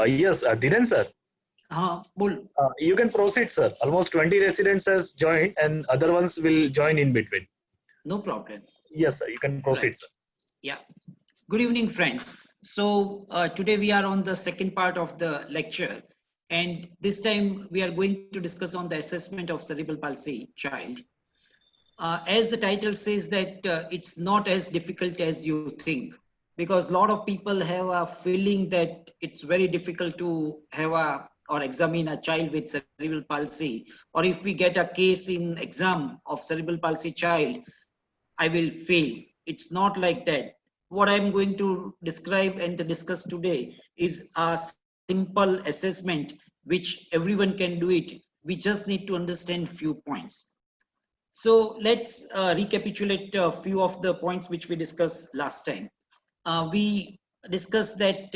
Yes, Dhiren sir. बोल. You can proceed, sir. Almost 20 residents has joined, and other ones will join in between. No problem. Yes, sir. You can proceed, Right. sir. Yeah. Good evening, friends. So today we are on the second part of the lecture, and this time we are going to discuss on the assessment of cerebral palsy child. As the title says that it's not as difficult as you think, because a lot of people have a feeling that it's very difficult to have a or examine a child with cerebral palsy, or if we get a case in exam of cerebral palsy child, I will fail. It's not like that. What I'm going to describe and discuss today is a simple assessment which everyone can do it. We just need to understand few points. So let's recapitulate a few of the points which we discussed last time. We discussed that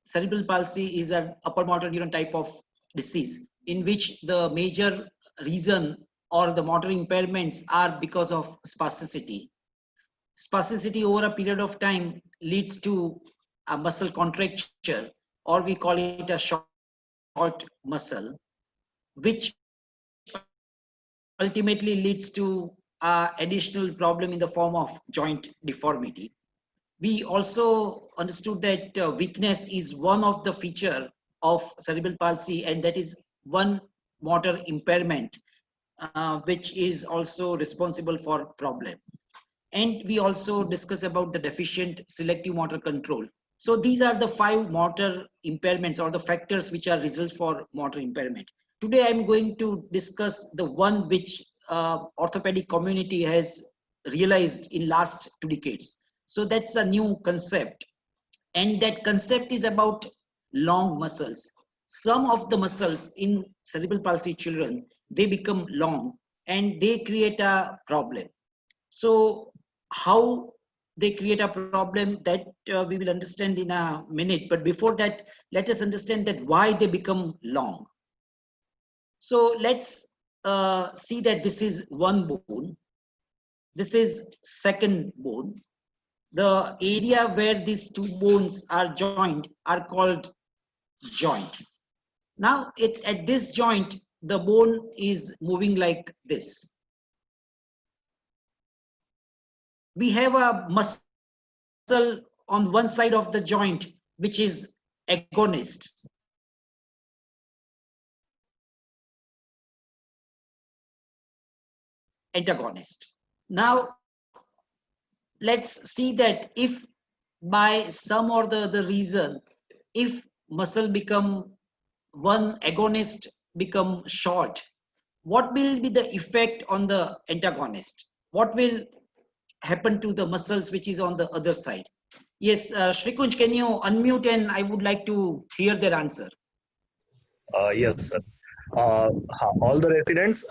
cerebral palsy is an upper motor neuron type of disease in which the major reason or the motor impairments are because of spasticity. Spasticity over a period of time leads to a muscle contracture, or we call it a short muscle, which ultimately leads to additional problem in the form of joint deformity. We also understood that weakness is one of the feature of cerebral palsy, and that is one motor impairment, which is also responsible for problem. And we also discuss about the deficient selective motor control. So these are the 5 motor impairments or the factors which are results for motor impairment. Today I'm going to discuss the one which orthopedic community has realized in last 2 decades. So that's a new concept, and that concept is about long muscles. Some of the muscles in cerebral palsy children, they become long and they create a problem. So how they create a problem, that we will understand in a minute. But before that, let us understand that why they become long. So let's see that this is one bone. This is second bone. The area where these two bones are joined are called joint. Now at this joint, the bone is moving like this. We have a muscle on one side of the joint which is agonist, antagonist. Now let's see that if by some or the other reason, if muscle become one agonist become short, what will be the effect on the antagonist? What will happen to the muscles which is on the other side? Yes, Shrikunj, can you unmute, and I would like to hear their answer. Yes, sir. All the residents,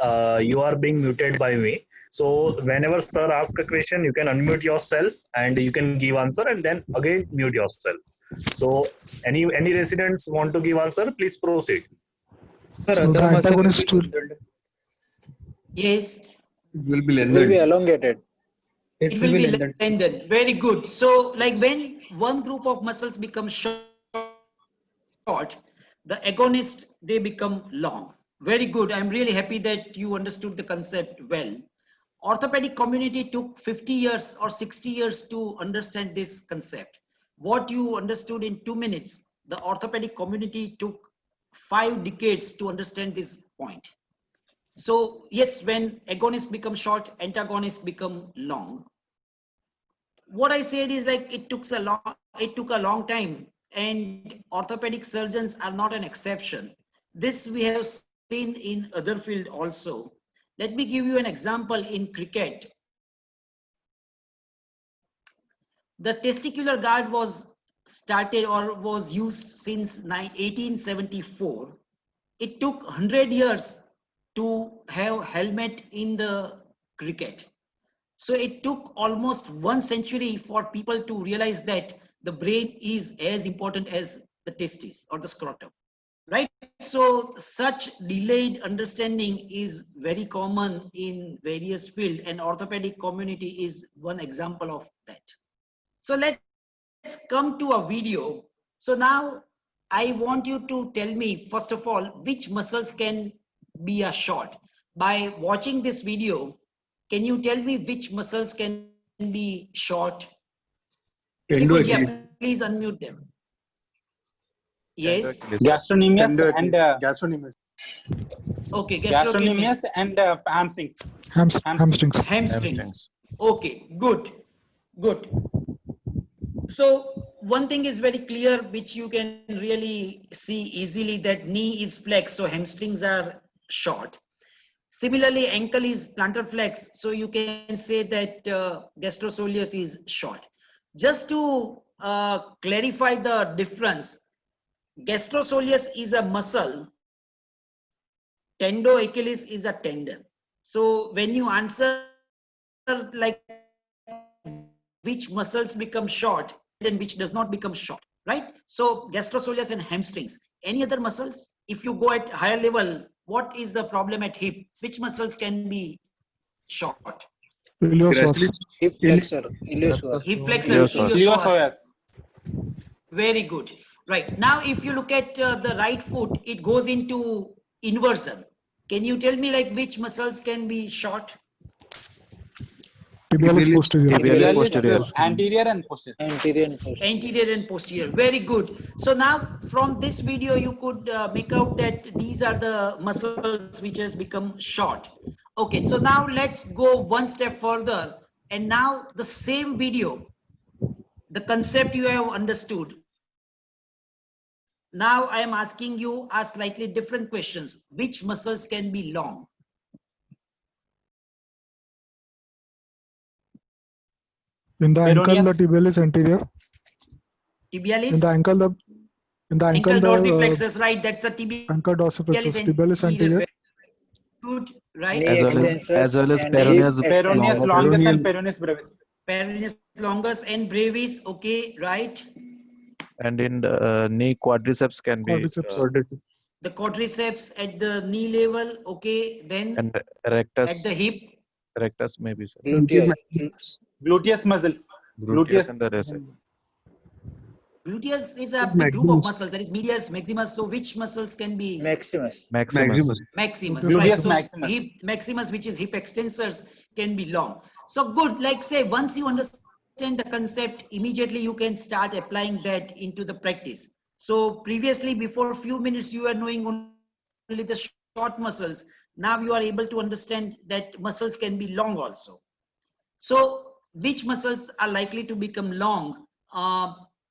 you are being muted by me. So whenever sir asks a question, you can unmute yourself and you can give answer, and then again mute yourself. So any residents want to give answer, please proceed. Sir, So other the muscle will antagonist be will loosened. Yes, will be It will be lengthened. elongated. it will be lengthened. Very good. So like when one group of muscles become short, the agonist, they become long. Very good. I'm really happy that you understood the concept well. Orthopedic community took 50 years or 60 years to understand this concept. What you understood in 2 minutes, the orthopedic community took 5 decades to understand this point. So yes, when agonists become short, antagonists become long. What I said is like it took a long time, and orthopedic surgeons are not an exception. This we have seen in other field also. Let me give you an example in cricket. The testicular guard was started or was used since 1874. It took 100 years to have helmet in the cricket. So it took almost 1 century for people to realize that the brain is as important as the testis or the scrotum, right? So such delayed understanding is very common in various fields, and orthopedic community is one example of that. So let's come to a video. So now I want you to tell me, first of all, which muscles can be a short. By watching this video, can you tell me which muscles can be short? If you could, yeah, please unmute them. Yes. Gastrocnemius and Gastrocnemius. Okay, gastrocnemius and hamstrings. Hamstrings. Hamstrings. Okay, good. Good. So one thing is very clear, which you can really see easily, that knee is flexed, so hamstrings are short. Similarly, ankle is plantar flex, so you can say that gastrosoleus is short. Just to clarify the difference, gastrosoleus is a muscle, tendoachilles is a tendon. So when you answer like which muscles become short and which does not become short, right? So gastrosoleus and hamstrings. Any other muscles? If you go at higher level, what is the problem at hip? Which muscles can be short? Iliopsoas. Hip flexor, iliopsoas. Hip flexor, Iliopsoas. iliopsoas. Very good. Right. Now, if you look at the right foot, it goes into inversion. Can you tell me like which muscles can be short? Tibialis posterior. Tibialis posterior. Anterior and posterior. Anterior and posterior. Anterior and posterior. Very good. So now from this video, you could make out that these are the muscles which has become short. Okay, so now let's go one step further. And now the same video, the concept you have understood. Now I am asking you a slightly different questions. Which muscles can be long? In the ankle, the Peroneus. tibialis anterior. Tibialis? In the ankle, ankle the dorsiflexus, right? That's a tibialis. ankle dorsiflexus. Tibialis anterior. Good, right? Knee as well extensors as and peroneus hip Peroneus extensors. longus and peroneus brevis. Peroneus longus and brevis. Okay, right? and in the knee quadriceps can be Quadriceps. The quadriceps at the knee level. Okay, then and at rectus the hip. rectus maybe sir. Gluteus. Gluteus muscles. Gluteus and the rest. Gluteus is a big group of muscles. That is medius, maximus. So which muscles can be? Maximus. Maximus. Maximus, Gluteus right? So maximus. hip maximus, which is hip extensors, can be long. So good. Like say, once you understand the concept, immediately you can start applying that into the practice. So previously, before a few minutes, you were knowing only the short muscles. Now you are able to understand that muscles can be long also. So which muscles are likely to become long?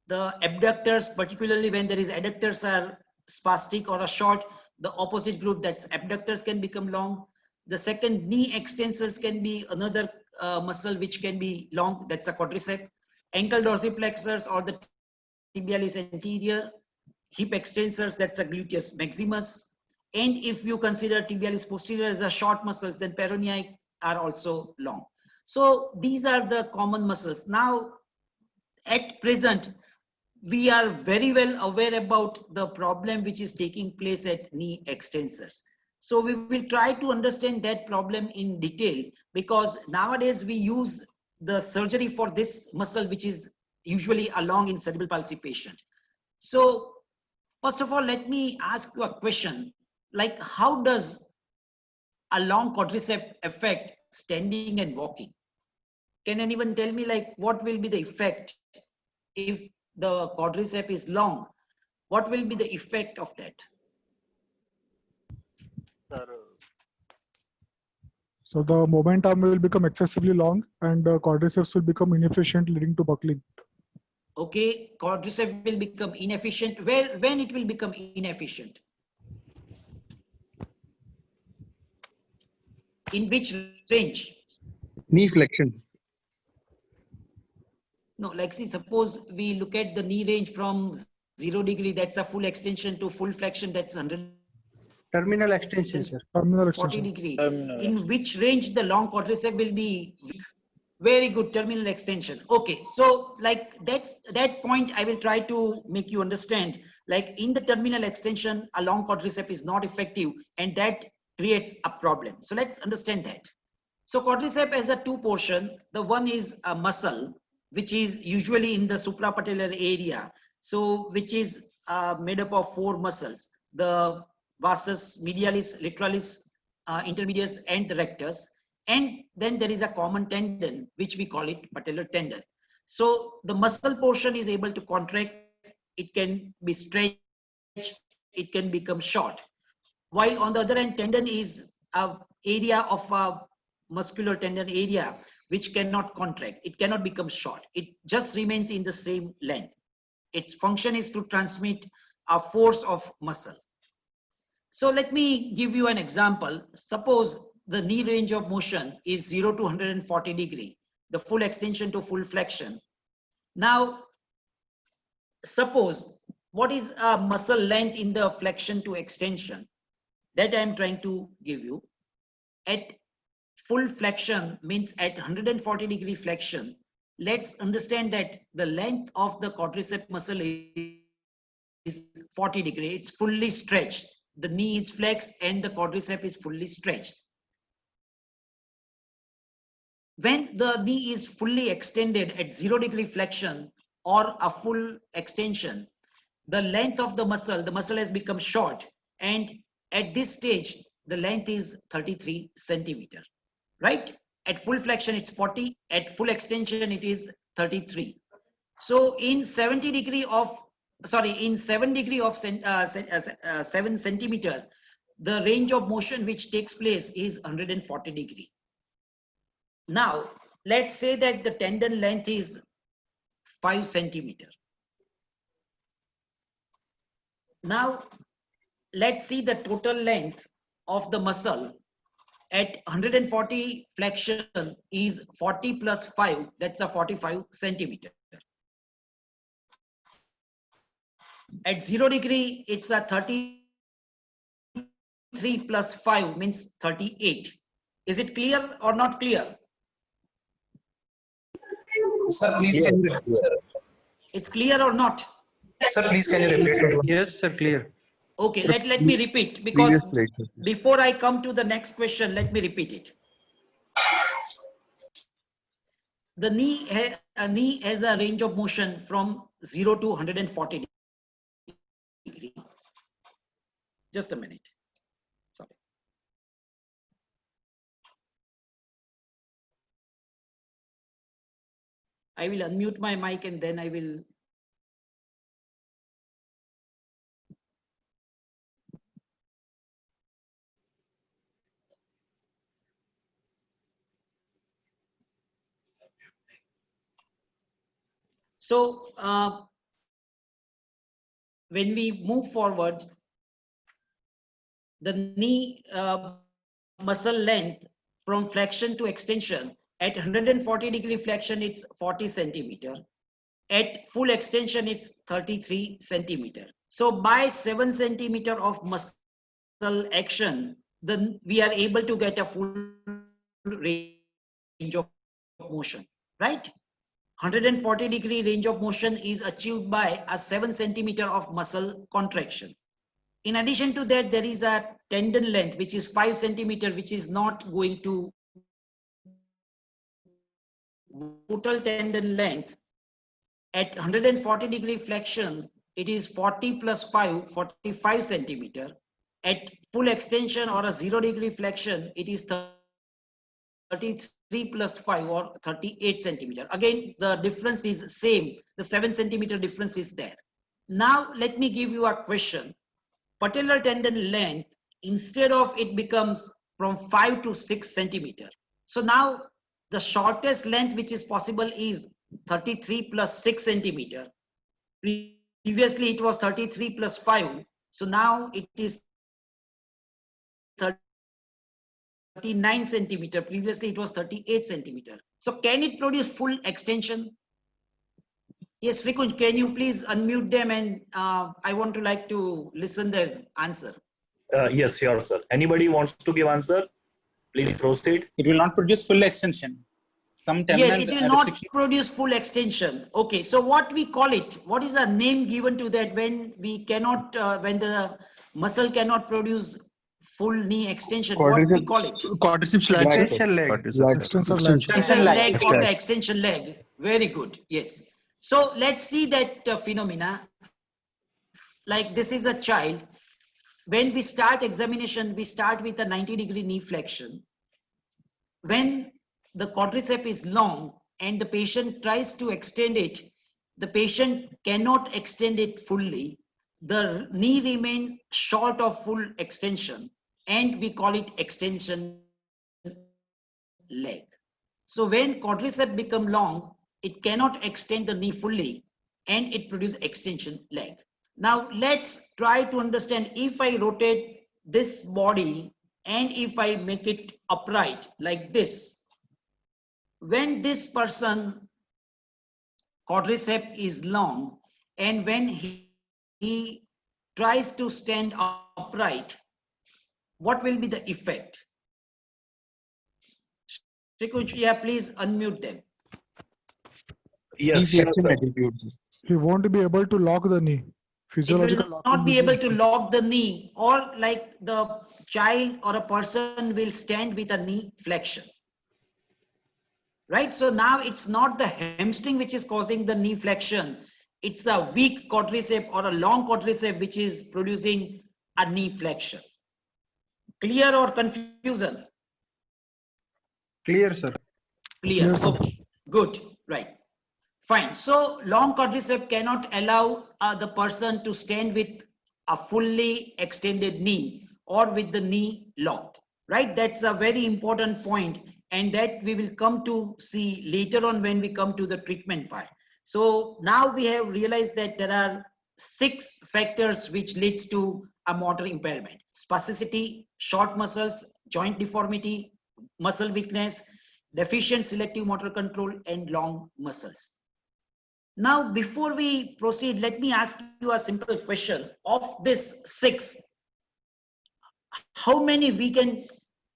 The abductors, particularly when there is adductors are spastic or a short, the opposite group, that's abductors, can become long. The second, knee extensors can be another muscle which can be long, that's a quadricep. Ankle dorsiflexors or the tibialis anterior. Hip extensors, that's a gluteus maximus. And if you consider tibialis posterior as a short muscles, then peronei are also long. So these are the common muscles. Now, at present, we are very well aware about the problem which is taking place at knee extensors. So we will try to understand that problem in detail, because nowadays we use the surgery for this muscle, which is usually along in cerebral palsy patient. So first of all, let me ask you a question, like how does a long quadricep affect standing and walking? Can anyone tell me like what will be the effect if the quadricep is long? What will be the effect of that? So the moment arm will become excessively long and quadriceps will become inefficient, leading to buckling. Okay, quadricep will become inefficient. When it will become inefficient? In which range? Knee flexion. No, like see, suppose we look at the knee range from 0 degree, that's a full extension, to full flexion, that's 100. Terminal extension, sir. Terminal 40 extension. degree. Terminal In which range the long quadricep will be weak? Very good, terminal extension. Okay, so like that point I will try to make you understand. Like in the terminal extension, a long quadricep is not effective, and that creates a problem. So let's understand that. So quadricep has a two portion. The one is a muscle, which is usually in the suprapatellar area. So which is made up of 4 muscles: the vastus medialis, lateralis, intermedius, and the rectus. And then there is a common tendon, which we call it patellar tendon. So the muscle portion is able to contract, it can be stretched, it can become short. While on the other hand, tendon is an area of a muscular tendon area which cannot contract, it cannot become short, it just remains in the same length. Its function is to transmit a force of muscle. So let me give you an example. Suppose the knee range of motion is 0 to 140 degree, the full extension to full flexion. Now, suppose what is a muscle length in the flexion to extension that I am trying to give you. At full flexion means at 140 degree flexion, let's understand that the length of the quadricep muscle is 40 degree. It's fully stretched. The knee is flexed and the quadricep is fully stretched. When the knee is fully extended at 0 degree flexion or a full extension, the length of the muscle has become short, and at this stage the length is 33 centimeter, right? At full flexion it's 40, at full extension it is 33. So in 7 degree of 7 centimeter, the range of motion which takes place is 140 degree. Now let's say that the tendon length is 5 centimeter. Now let's see the total length of the muscle at 140 flexion is 40 plus 5, that's a 45 centimeter. At 0 degree, it's a 33 plus 5 means 38. Is it clear or not clear? Sir, please can you repeat, sir? It's clear or not? Sir, please can you repeat it once? Yes, sir, clear. Okay, let me repeat, because Previous slide. before I come to the next question, let me repeat it. The knee has a range of motion from 0 to 140 degree. Just a minute. Sorry. I will unmute my mic and then I will. So when we move forward, the knee muscle length from flexion to extension at 140 degree flexion, it's 40 centimeter. At full extension, it's 33 centimeter. So by 7 centimeter of muscle action, then we are able to get a full range of motion, right? 140 degree range of motion is achieved by a 7 centimeter of muscle contraction. In addition to that, there is a tendon length which is 5 centimeter, which is not going to total tendon length at 140 degree flexion. It is 40 plus 5, 45 centimeter. At full extension or a 0 degree flexion, it is 33 plus 5 or 38 centimeter. Again, the difference is same. The 7 centimeter difference is there. Now, let me give you a question. Patellar tendon length, instead of it becomes from 5 to 6 centimeter. So now the shortest length which is possible is 33 plus 6 centimeter. Previously it was 33 plus 5. So now it is 39 centimeter. Previously it was 38 centimeter. So can it produce full extension? Yes, Rikunj, can you please unmute them, and I want to like to listen their answer. Yes, sure, sir. Anybody wants to give answer? Please proceed. It will not produce full extension. Some terminal Yes, it will not restriction. produce full extension. Okay, so what we call it? What is a name given to that when we cannot, when the muscle cannot produce full knee extension? What we call it? Quadriceps lag. Extension leg. Extensor leg. Extension leg or the extension leg. Very good. Yes. So let's see that phenomena. like this is a child. When we start examination, we start with a 90-degree knee flexion. When the quadricep is long and the patient tries to extend it, the patient cannot extend it fully. The knee remains short of full extension, and we call it extension leg. So when quadricep become long, it cannot extend the knee fully, and it produces extension leg. Now let's try to understand, if I rotate this body and if I make it upright like this, when this person quadricep is long and when he tries to stand upright, what will be the effect? Shrikuchya, please unmute them. Yes, sure, Deflection sir. attitude. He won't be able to lock the knee. It Physiological will locking not be will able to lock the knee, or like the child or a person will stand with a knee flexion. Right? So now it's not the hamstring which is causing the knee flexion. It's a weak quadricep or a long quadricep which is producing a knee flexion. Clear or confusion? Clear, sir. Clear. Clear, sir. Okay, good. Right. Fine. So long quadricep cannot allow the person to stand with a fully extended knee or with the knee locked. Right. That's a very important point, and that we will come to see later on when we come to the treatment part. So now we have realized that there are 6 factors which leads to a motor impairment: spasticity, short muscles, joint deformity, muscle weakness, deficient selective motor control, and long muscles. Now, before we proceed, let me ask you a simple question. Of this 6, how many we can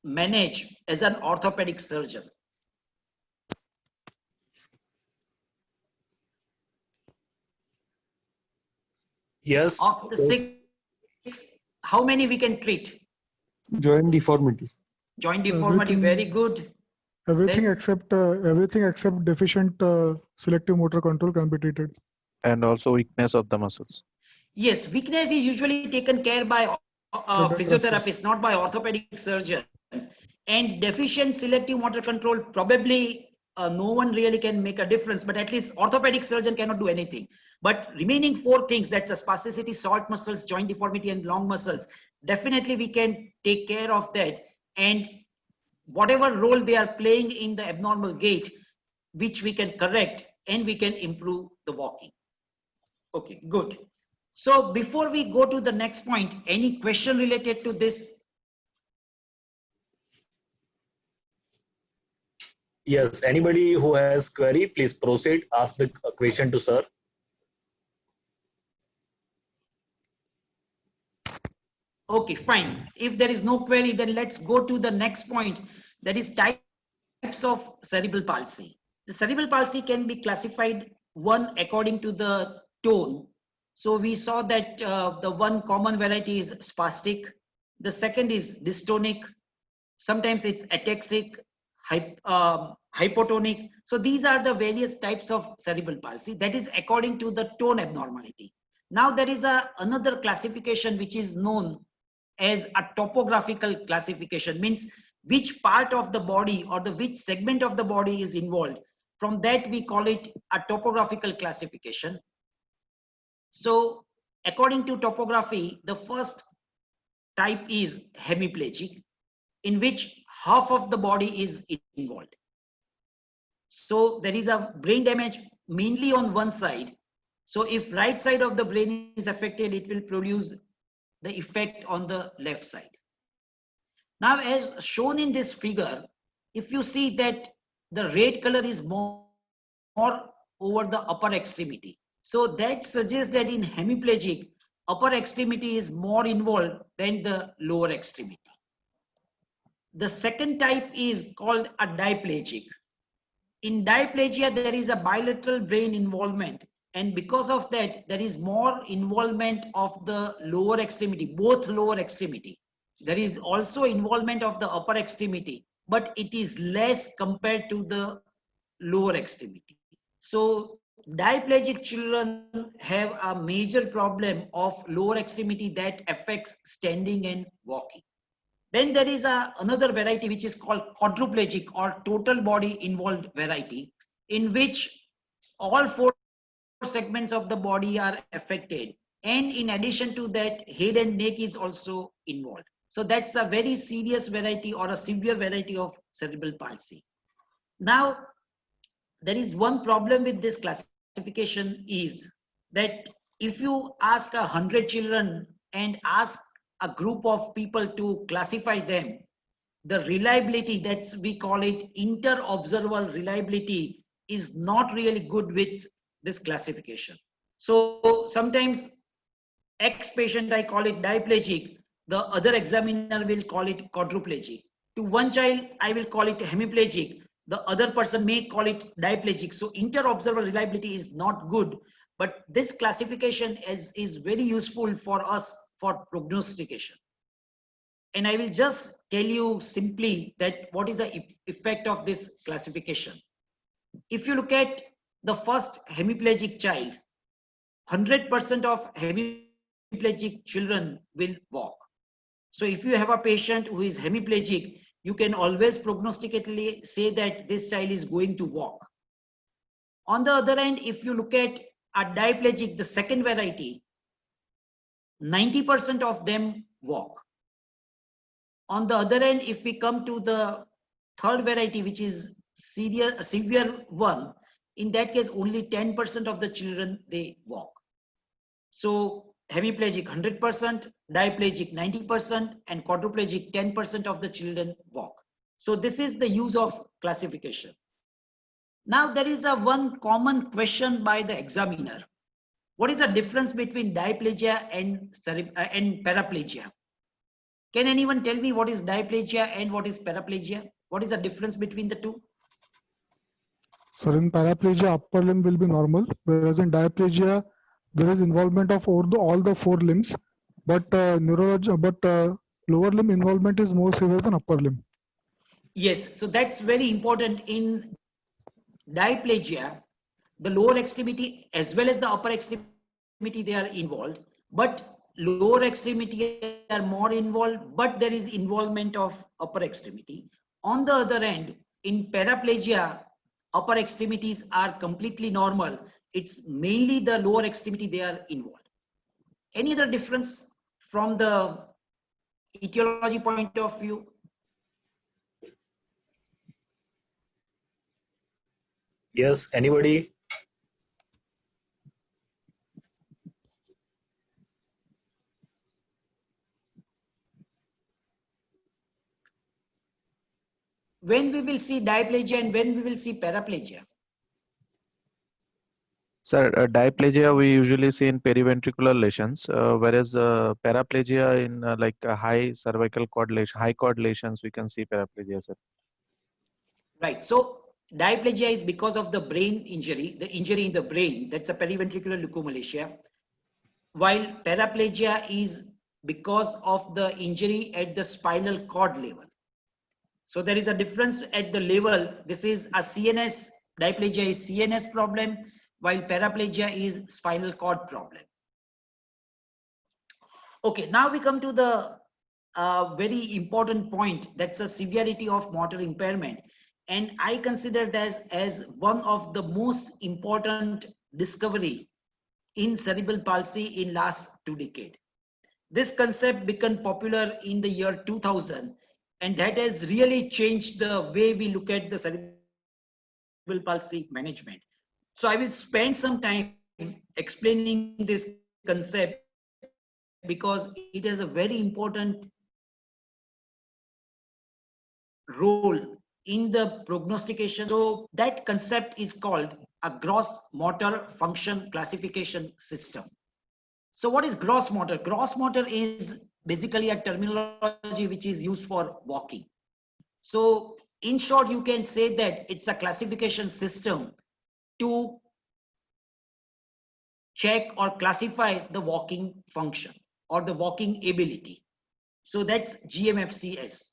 manage as an orthopedic surgeon? Yes. Of the 6, how many we can treat? Joint deformity. Joint deformity, Everything- very good. Everything Then- except deficient selective motor control can be treated. And also weakness of the muscles. Yes, weakness is usually taken care by physiotherapist, not by orthopedic surgeon. And deficient selective motor control, probably no one really can make a difference, but at least orthopedic surgeon cannot do anything. But remaining 4 things, that's the spasticity, short muscles, joint deformity, and long muscles, definitely we can take care of that. And whatever role they are playing in the abnormal gait, which we can correct, and we can improve the walking. Okay, good. So before we go to the next point, any question related to this? Yes. Anybody who has query, please proceed. Ask the question to sir. Okay, fine. If there is no query, then let's go to the next point. That is types of cerebral palsy. The cerebral palsy can be classified, one, according to the tone. So we saw that the one common variety is spastic. The second is dystonic. Sometimes it's ataxic, hypotonic. So these are the various types of cerebral palsy. That is according to the tone abnormality. Now there is another classification which is known as a topographical classification, means which part of the body or which segment of the body is involved. From that we call it a topographical classification. So according to topography, the first type is hemiplegic, in which half of the body is involved. So there is a brain damage mainly on one side. So if right side of the brain is affected, it will produce the effect on the left side. Now, as shown in this figure, if you see that the red color is more over the upper extremity. So that suggests that in hemiplegic, upper extremity is more involved than the lower extremity. The second type is called a diplegic. In diplegia, there is a bilateral brain involvement, and because of that, there is more involvement of the lower extremity, both lower extremity. There is also involvement of the upper extremity, but it is less compared to the lower extremity. So diplegic children have a major problem of lower extremity that affects standing and walking. Then there is another variety which is called quadriplegic or total body involved variety, in which all four segments of the body are affected. And in addition to that, head and neck is also involved. So that's a very serious variety or a severe variety of cerebral palsy. Now, there is one problem with this classification is that if you ask 100 children and ask a group of people to classify them, the reliability, that's we call it inter-observer reliability, is not really good with this classification. So sometimes X patient, I call it diplegic, the other examiner will call it quadriplegic. To one child, I will call it hemiplegic. The other person may call it diplegic. So inter-observer reliability is not good, but this classification is very useful for us for prognostication. And I will just tell you simply that what is the effect of this classification. If you look at the first hemiplegic child, 100% of hemiplegic children will walk. So if you have a patient who is hemiplegic, you can always prognosticately say that this child is going to walk. On the other hand, if you look at a diplegic, the second variety, 90% of them walk. On the other hand, if we come to the third variety, which is severe one, in that case, only 10% of the children, they walk. So hemiplegic 100%, diplegic 90%, and quadriplegic 10% of the children walk. So this is the use of classification. Now there is one common question by the examiner. What is the difference between diplegia and paraplegia? Can anyone tell me what is diplegia and what is paraplegia? What is the difference between the two? So in paraplegia, upper limb will be normal, whereas in diplegia, there is involvement of all the four limbs, but lower limb involvement is more severe than upper limb. Yes, so that's very important. In diplegia, the lower extremity as well as the upper extremity, they are involved, but lower extremity are more involved, but there is involvement of upper extremity. On the other hand, in paraplegia, upper extremities are completely normal. It's mainly the lower extremity they are involved. Any other difference from the etiology point of view? Yes, anybody? When we will see diplegia and when we will see paraplegia? Sir, diplegia we usually see in periventricular lesions, whereas paraplegia in high cervical cord lesion, high cord lesions, we can see paraplegia, sir. Right. So diplegia is because of the brain injury, the injury in the brain. That's a periventricular leukomalacia. While paraplegia is because of the injury at the spinal cord level. So there is a difference at the level. This is a CNS, diplegia is CNS problem, while paraplegia is spinal cord problem. Okay, now we come to the very important point. That's a severity of motor impairment. And I consider that as one of the most important discovery in cerebral palsy in last 2 decades. This concept became popular in the year 2000, and that has really changed the way we look at the cerebral palsy management. So I will spend some time explaining this concept because it has a very important role in the prognostication. So that concept is called a gross motor function classification system. So what is gross motor? Gross motor is basically a terminology which is used for walking. So in short, you can say that it's a classification system to check or classify the walking function or the walking ability. So that's GMFCS.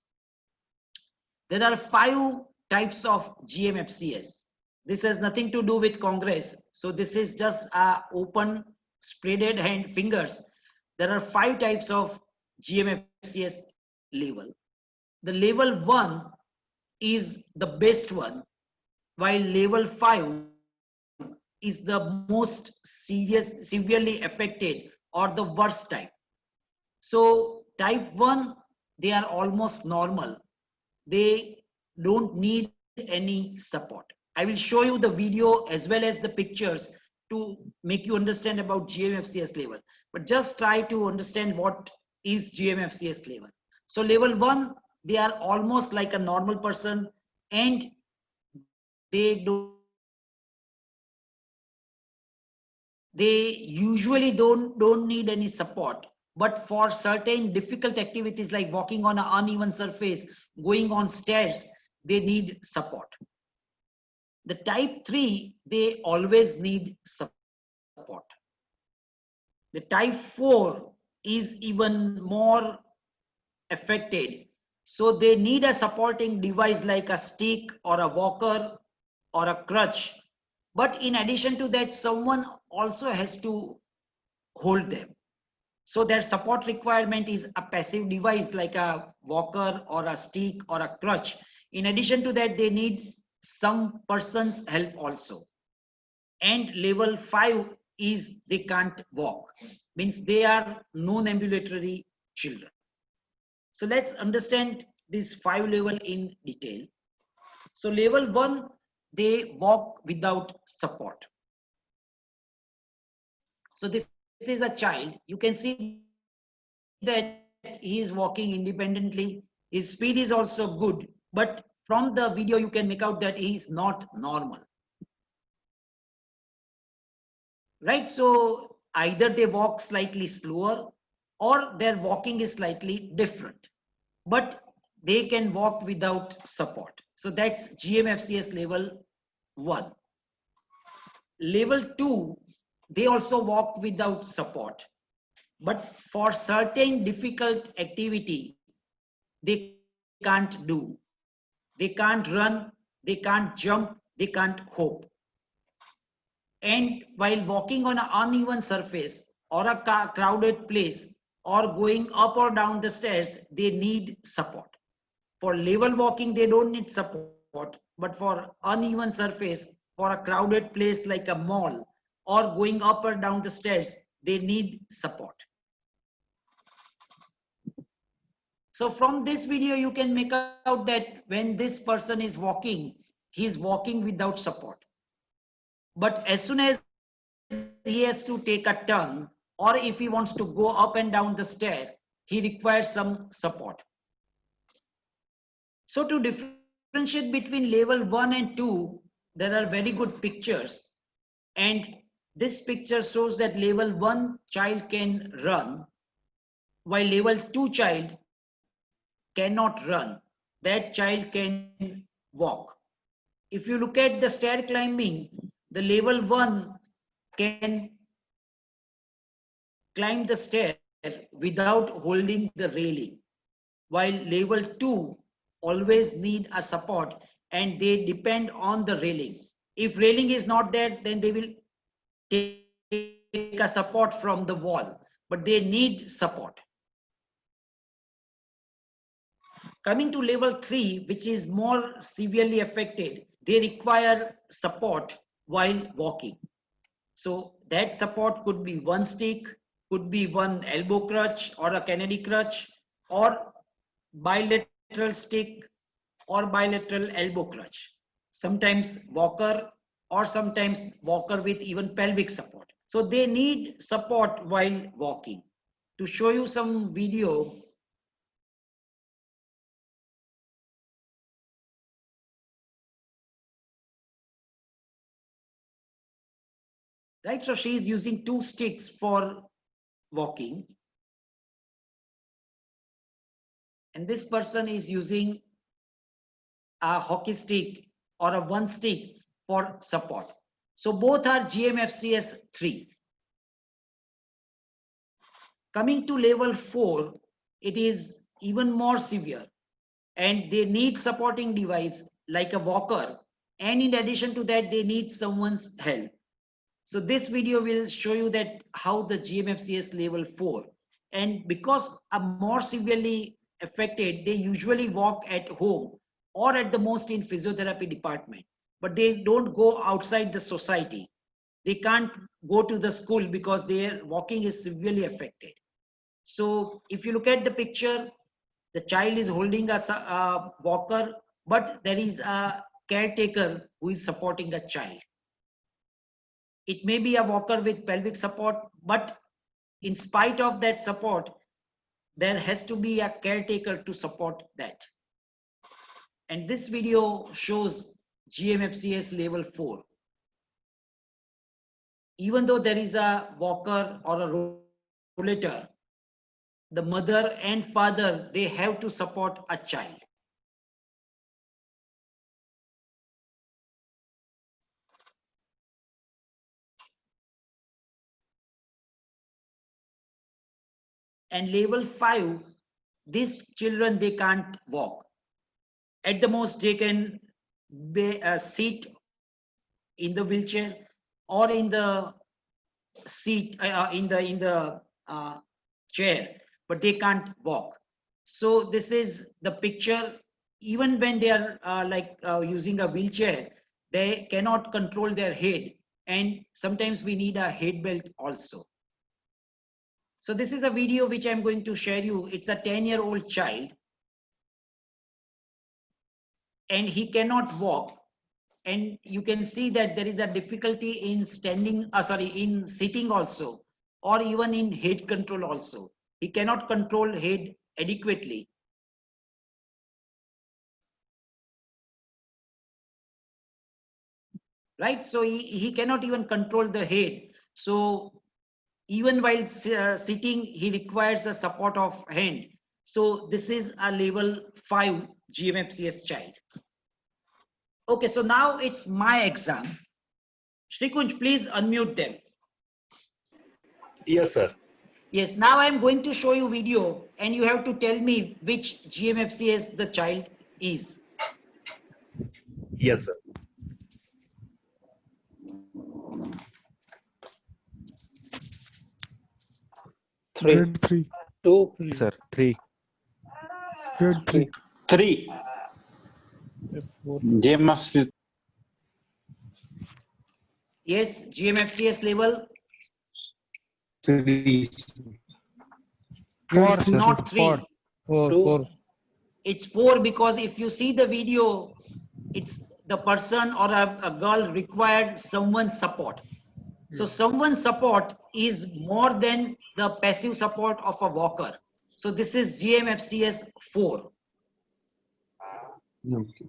There are 5 types of GMFCS. This has nothing to do with Congress. So this is just a open spreaded hand fingers. There are 5 types of GMFCS level. The level 1 is the best one, while level 5 is the most severely affected or the worst type. So type 1, they are almost normal. They don't need any support. I will show you the video as well as the pictures to make you understand about GMFCS level. But just try to understand what is GMFCS level. So level 1, they are almost like a normal person and they usually don't need any support. But for certain difficult activities like walking on an uneven surface, going on stairs, they need support. The type 3, they always need support. The type 4 is even more affected. So they need a supporting device like a stick or a walker or a crutch. But in addition to that, someone also has to hold them. So their support requirement is a passive device like a walker or a stick or a crutch. In addition to that, they need some person's help also. And level 5 is they can't walk, means they are non-ambulatory children. So let's understand this 5 level in detail. So level 1, they walk without support. So this is a child. You can see that he is walking independently. His speed is also good, but from the video you can make out that he is not normal. Right? So either they walk slightly slower or their walking is slightly different, but they can walk without support. So that's GMFCS level 1. Level 2, they also walk without support, but for certain difficult activity, they can't do. They can't run, they can't jump, they can't hop. And while walking on an uneven surface or a crowded place or going up or down the stairs, they need support. For level walking, they don't need support, but for uneven surface, for a crowded place like a mall or going up or down the stairs, they need support. So from this video, you can make out that when this person is walking, he is walking without support. But as soon as he has to take a turn, or if he wants to go up and down the stair, he requires some support. So to differentiate between level 1 and 2, there are very good pictures. And this picture shows that level 1 child can run, while level 2 child cannot run. That child can walk. If you look at the stair climbing, the level 1 can climb the stair without holding the railing, while level 2 always need a support and they depend on the railing. If railing is not there, then they will take a support from the wall, but they need support. Coming to level 3, which is more severely affected, they require support while walking. So that support could be one stick, could be one elbow crutch or a Kennedy crutch, or bilateral stick or bilateral elbow crutch. Sometimes walker, or sometimes walker with even pelvic support. So they need support while walking. To show you some video, right? So she is using 2 sticks for walking. And this person is using a hockey stick or a one stick for support. So both are GMFCS 3. Coming to level 4, it is even more severe and they need supporting device like a walker And in addition to that, they need someone's help. So this video will show you that how the GMFCS level 4, and because are more severely affected, they usually walk at home or at the most in physiotherapy department, but they don't go outside the society. They can't go to the school because their walking is severely affected. So if you look at the picture, the child is holding a walker, but there is a caretaker who is supporting a child. It may be a walker with pelvic support, but in spite of that support, there has to be a caretaker to support that. And this video shows GMFCS level 4. Even though there is a walker or a rollator, the mother and father, they have to support a child. And level 5, these children, they can't walk. At the most, they can sit in the wheelchair or in the seat, in the chair, but they can't walk. So this is the picture. Even when they are using a wheelchair, they cannot control their head, and sometimes we need a head belt also. So this is a video which I'm going to share you. It's a 10-year-old child, and he cannot walk. And you can see that there is a difficulty in in sitting also, or even in head control also. He cannot control head adequately. Right? So he cannot even control the head. So even while sitting, he requires a support of hand. So this is a level 5 GMFCS child. Okay, so now it's my exam. Shrikunj, please unmute them. Yes, sir. Yes, now I'm going to show you video and you have to tell me which GMFCS the child is. Yes, sir. Grade 3. 2, Sir, 3. Grade 3. 3. GMFC. Yes, GMFCS level. 3. Grade It's 3, not 3. 4, 2. 4. It's 4 because if you see the video, it's the person or a girl required someone's support. So someone's support is more than the passive support of a walker. So this is GMFCS 4. Okay.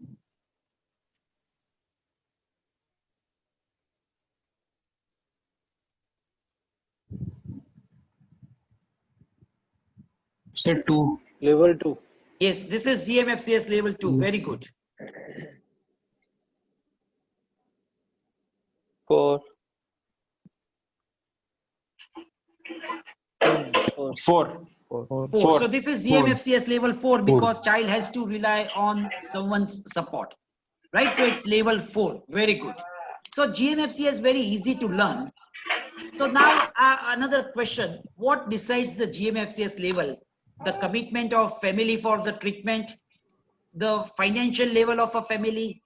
Sir, 2. Level 2. Yes, this is GMFCS level 2. Very good. 4. 4. 4. 4. So this is GMFCS level 4 because child has to rely on someone's support, right? So it's level 4. Very good. So GMFCS is very easy to learn. So now another question: what decides the GMFCS level? The commitment of family for the treatment, the financial level of a family,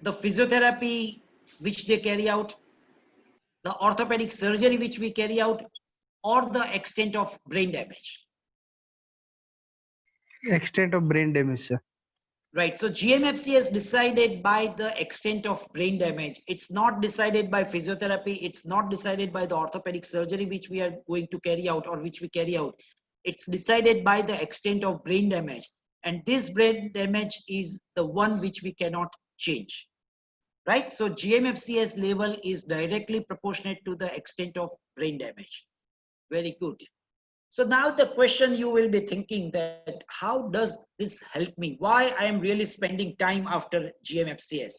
the physiotherapy which they carry out, the orthopedic surgery which we carry out, or the extent of brain damage. Extent of brain damage, sir. Right. So GMFC is decided by the extent of brain damage. It's not decided by physiotherapy. It's not decided by the orthopedic surgery which we are going to carry out or which we carry out. It's decided by the extent of brain damage. And this brain damage is the one which we cannot change. Right. So GMFCS level is directly proportionate to the extent of brain damage. Very good. So now the question you will be thinking that how does this help me? Why I am really spending time after GMFCS?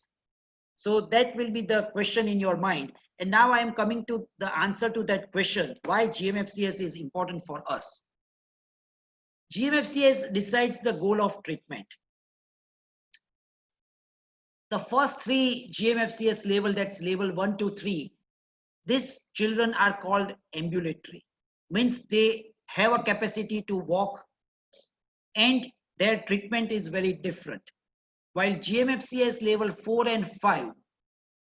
So that will be the question in your mind. And now I am coming to the answer to that question, why GMFCS is important for us. GMFCS decides the goal of treatment. the first 3 GMFCS level, that's level 1 to 3, these children are called ambulatory. Means they have a capacity to walk and their treatment is very different. While GMFCS level 4 and 5,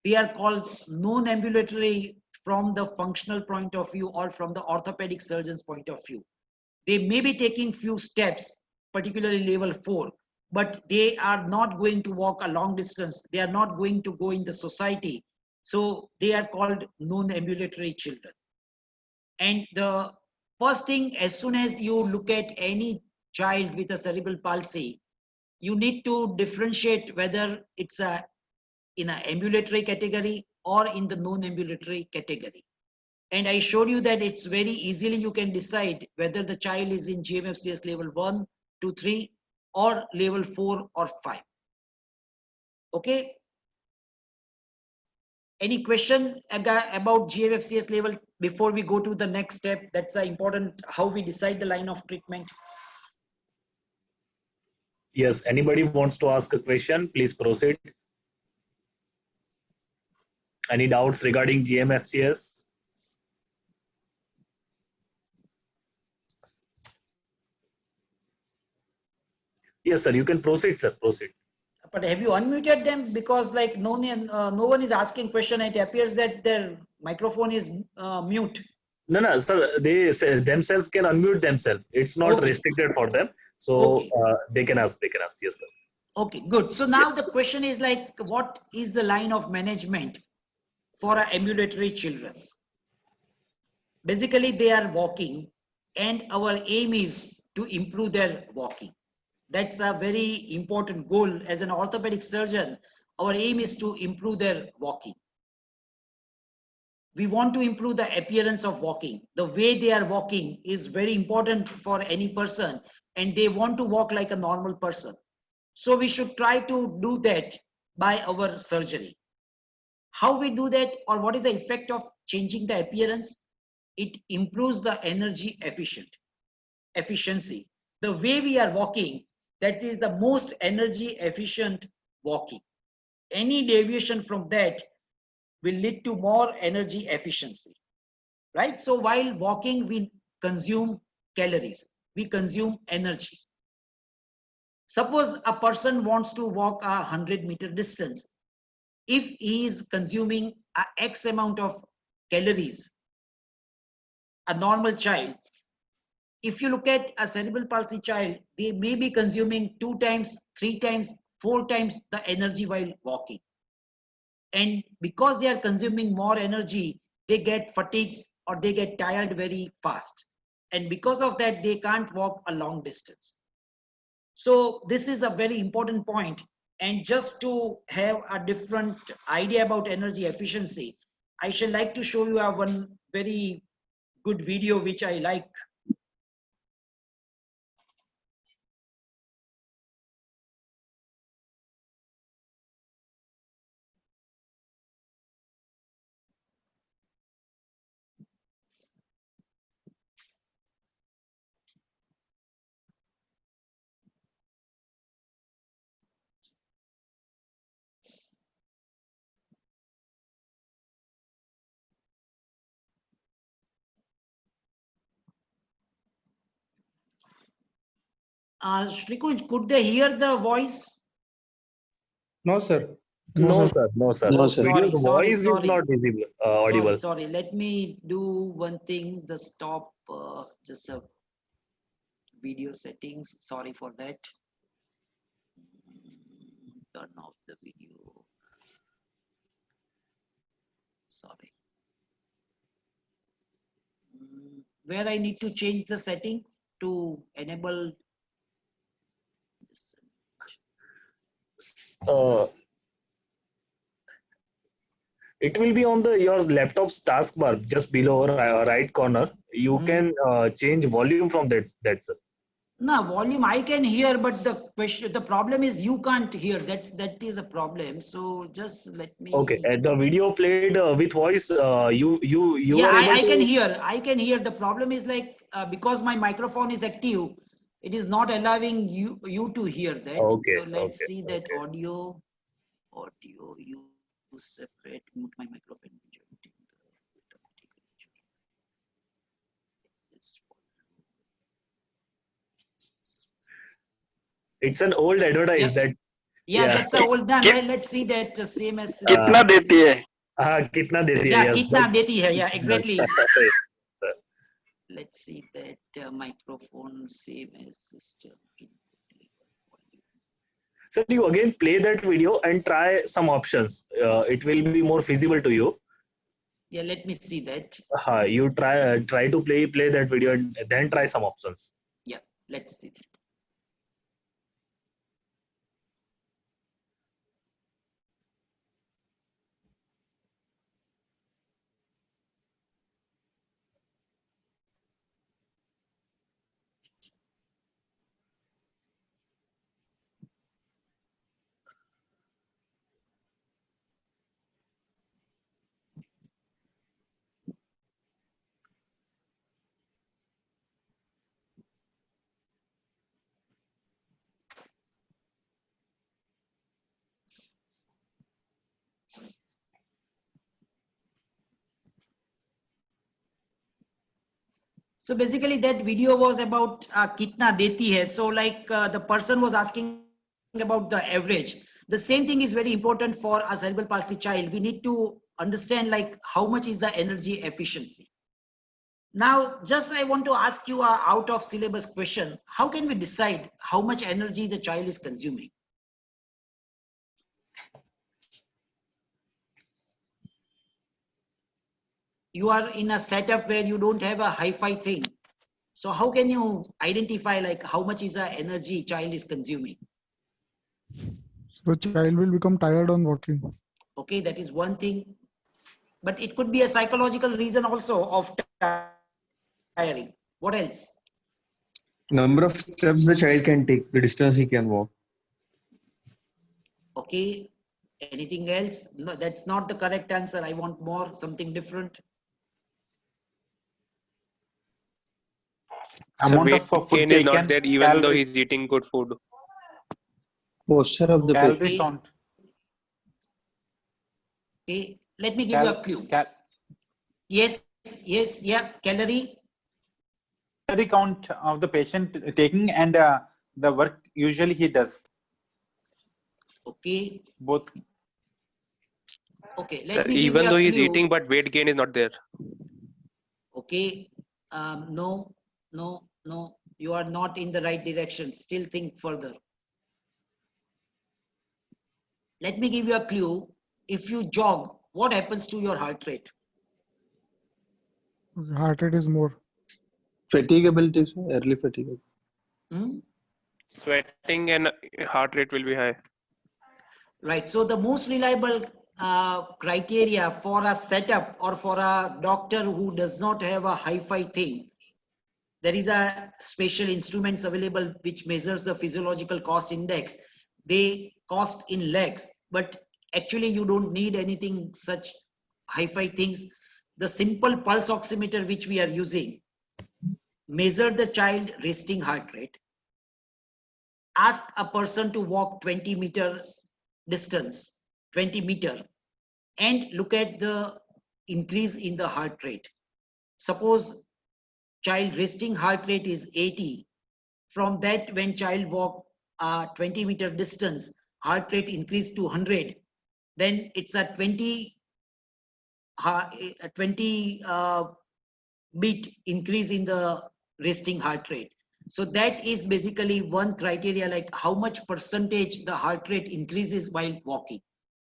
they are called non-ambulatory from the functional point of view or from the orthopedic surgeon's point of view. They may be taking few steps, particularly level 4, but they are not going to walk a long distance. They are not going to go in the society. So they are called non-ambulatory children. And the first thing, as soon as you look at any child with a cerebral palsy, you need to differentiate whether it's in an ambulatory category or in the non-ambulatory category. And I showed you that it's very easily you can decide whether the child is in GMFCS level 1, 2, 3 or level 4 or 5. Okay. Any question about GMFCS level before we go to the next step? That's important, how we decide the line of treatment. Yes, anybody wants to ask a question, please proceed. Any doubts regarding GMFCS? Yes, sir, you can proceed, sir, proceed. But have you unmuted them? Because like no one is asking question. It appears that their microphone is mute. No, sir, they themselves can unmute themselves. It's not Okay. restricted for them. So Okay. they can ask, yes, sir. Okay, good. So now the question is like, what is the line of management for our ambulatory children? Basically, they are walking and our aim is to improve their walking. That's a very important goal. As an orthopedic surgeon, our aim is to improve their walking. We want to improve the appearance of walking. The way they are walking is very important for any person, and they want to walk like a normal person. So we should try to do that by our surgery. How we do that, or what is the effect of changing the appearance? It improves the energy efficiency. The way we are walking, that is the most energy efficient walking. Any deviation from that will lead to more energy efficiency, right? So while walking, we consume calories, we consume energy. Suppose a person wants to walk a 100-meter distance. If he is consuming a X amount of calories, a normal child, if you look at a cerebral palsy child, they may be consuming 2 times, 3 times, 4 times the energy while walking. And because they are consuming more energy, they get fatigued or they get tired very fast. And because of that, they can't walk a long distance. So this is a very important point. And just to have a different idea about energy efficiency, I shall like to show you one very good video which I like. Shrikunj, could they hear the voice? No, sir. No, sir. No, sir. No, sir. Video's Sorry. voice is not visible, audible. Sorry. Let me do one thing. The stop, just a video settings. Sorry for that. Turn off the video. Sorry. Where I need to change the setting to enable this. It will be on your laptop's taskbar just below right corner. You can change volume from that, sir. No, volume I can hear, but the problem is you can't hear. That is a problem. So just let me. Okay, the video played with voice. You Yeah, are able I can to... hear. I can hear. The problem is like because my microphone is active, it is not allowing you to hear that. Okay, So let's okay, see that okay. audio. audio, you separate, mute my microphone. It's an old advertise Yeah. that. Yeah, Yeah. that's a old done. Let's see that same as. कितना देती है? Kitna deti hai, Yeah, yes, kitna that- deti hai. Yeah, exactly. Yes. Let's see that microphone same as system. So you again play that video and try some options. It will be more feasible to you. Yeah, let me see that. You try to play that video and then try some options. Yeah, let's see that. So basically that video was about kitna deti hai. So like the person was asking about the average. The same thing is very important for a cerebral palsy child. We need to understand like how much is the energy efficiency. Now, just I want to ask you a out of syllabus question. How can we decide how much energy the child is consuming? You are in a setup where you don't have a hi-fi thing. So how can you identify like how much is the energy child is consuming? So the child will become tired on walking. Okay, that is one thing. But it could be a psychological reason also of tiring. What else? Number of steps the child can take, the distance he can walk. Okay. Anything else? No, that's not the correct answer. I want more, something different. Amount of weight food gain is not taken, there even though calories, he's eating good food. Posture of the calorie patient. count. Okay. Let me give you a clue. Yes, yeah, calorie. Calorie count of the patient taking and the work usually he does. Okay. Both. Okay, let me give Even you though a he's clue. eating, but weight gain is not there. Okay. No. You are not in the right direction. Still think further. Let me give you a clue. If you jog, what happens to your heart rate? Heart rate is more. Fatigability, sir. Early fatigue. Sweating and heart rate will be high. Right. So the most reliable criteria for a setup or for a doctor who does not have a hi-fi thing, there is a special instruments available which measures the physiological cost index. They cost in lakhs, but actually you don't need anything such hi-fi things. The simple pulse oximeter which we are using measure the child resting heart rate. Ask a person to walk 20 meter distance, 20 meter, and look at the increase in the heart rate. Suppose child resting heart rate is 80. From that, when child walk 20 meter distance, heart rate increased to 100. Then it's a 20 beat increase in the resting heart rate. So that is basically one criteria, like how much percentage the heart rate increases while walking.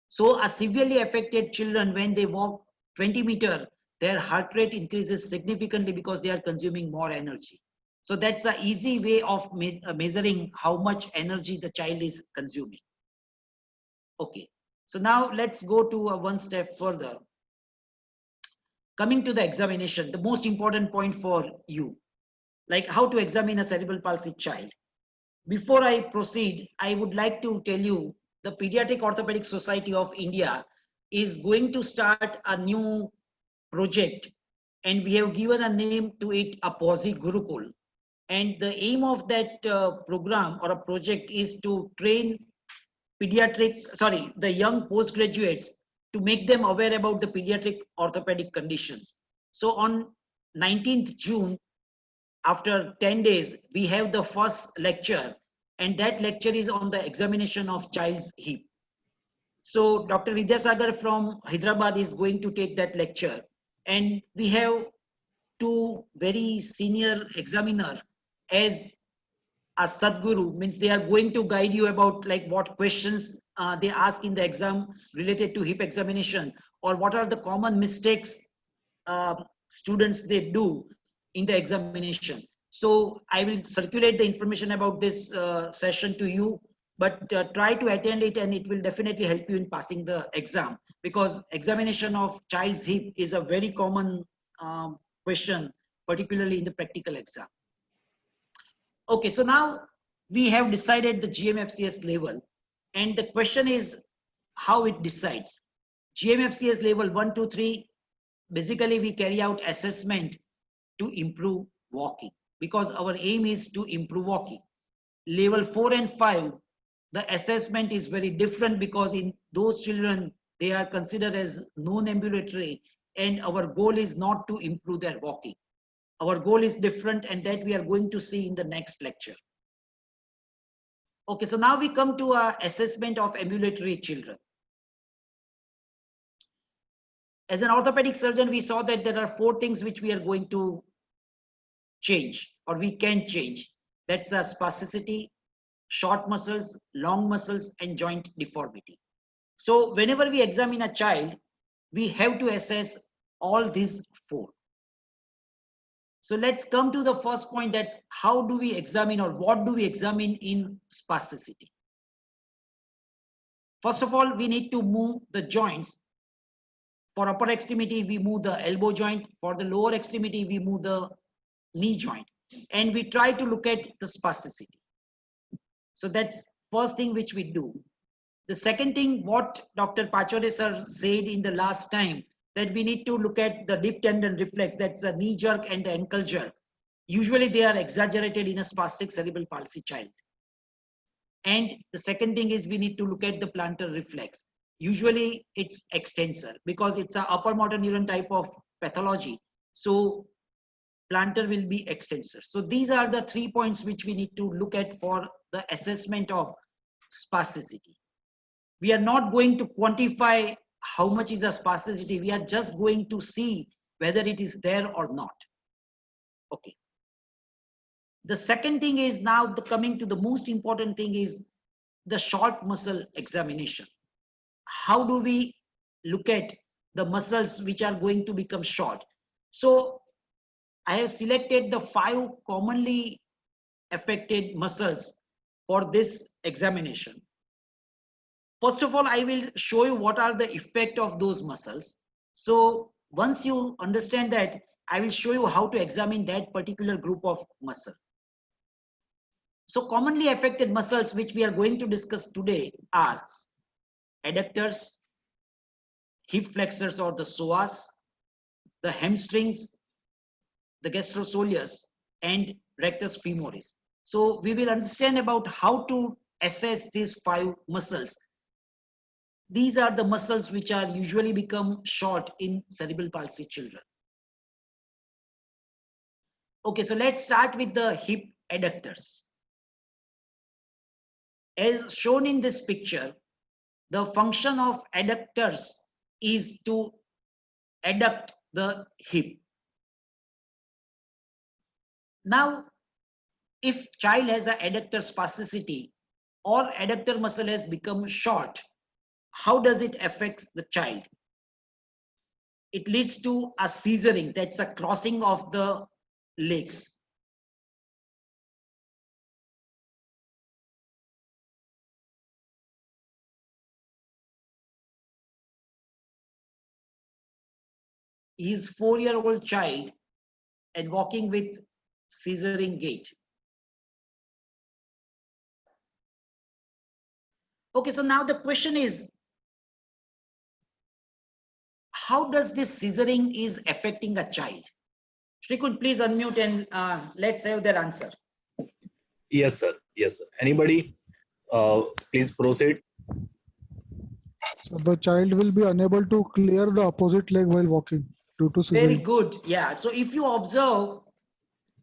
So a severely affected children, when they walk 20 meter, their heart rate increases significantly because they are consuming more energy. So that's an easy way of measuring how much energy the child is consuming. Okay, so now let's go to one step further. Coming to the examination, the most important point for you, like how to examine a cerebral palsy child. Before I proceed, I would like to tell you the Pediatric Orthopedic Society of India is going to start a new project, and we have given a name to it, Aposi Gurukul. And the aim of that program or a project is to train the young postgraduates, to make them aware about the pediatric orthopedic conditions. So on 19th June, after 10 days, we have the first lecture, and that lecture is on the examination of child's hip. So Dr. Vidyasagar from Hyderabad is going to take that lecture, and we have two very senior examiner as a Sadguru, means they are going to guide you about like what questions they ask in the exam related to hip examination, or what are the common mistakes students they do in the examination. So I will circulate the information about this session to you, but try to attend it, and it will definitely help you in passing the exam, because examination of child's hip is a very common question, particularly in the practical exam. Okay, so now we have decided the GMFCS level, and the question is how it decides. GMFCS level 1, 2, 3, basically we carry out assessment to improve walking, because our aim is to improve walking. Level 4 and 5, the assessment is very different, because in those children, they are considered as non-ambulatory, and our goal is not to improve their walking. Our goal is different, and that we are going to see in the next lecture. Okay, so now we come to our assessment of ambulatory children. As an orthopedic surgeon, we saw that there are 4 things which we are going to change, or we can change. That's spasticity, short muscles, long muscles, and joint deformity. So whenever we examine a child, we have to assess all these 4. So let's come to the first point, that's how do we examine, or what do we examine in spasticity? First of all, we need to move the joints. For upper extremity, we move the elbow joint. For the lower extremity, we move the knee joint. And we try to look at the spasticity. So that's first thing which we do. The second thing, what Dr. Pachore sir said in the last time, that we need to look at the dip tendon reflex, that's the knee jerk and the ankle jerk. Usually they are exaggerated in a spastic cerebral palsy child. And the second thing is we need to look at the plantar reflex. Usually it's extensor, because it's an upper motor neuron type of pathology. So plantar will be extensor. So these are the 3 points which we need to look at for the assessment of spasticity. We are not going to quantify how much is a spasticity. We are just going to see whether it is there or not. Okay. The second thing is now coming to the most important thing is the short muscle examination. How do we look at the muscles which are going to become short? So I have selected the 5 commonly affected muscles for this examination. First of all, I will show you what are the effect of those muscles. So once you understand that, I will show you how to examine that particular group of muscle. So commonly affected muscles which we are going to discuss today are adductors, hip flexors or the psoas, the hamstrings, the gastrocsoleus, and rectus femoris. So we will understand about how to assess these 5 muscles. These are the muscles which are usually become short in cerebral palsy children. Okay, so let's start with the hip adductors. As shown in this picture, the function of adductors is to adduct the hip. Now, if child has an adductor spasticity or adductor muscle has become short, how does it affect the child? It leads to a scissoring, that's a crossing of the legs. He is 4-year-old child and walking with scissoring gait. Okay, so now the question is, how does this scissoring is affecting a child? Shrikun, please unmute and let's have their answer. Yes, sir. Yes, sir. Anybody? Please proceed. So the child will be unable to clear the opposite leg while walking due to Very scissoring. good. Yeah. So if you observe,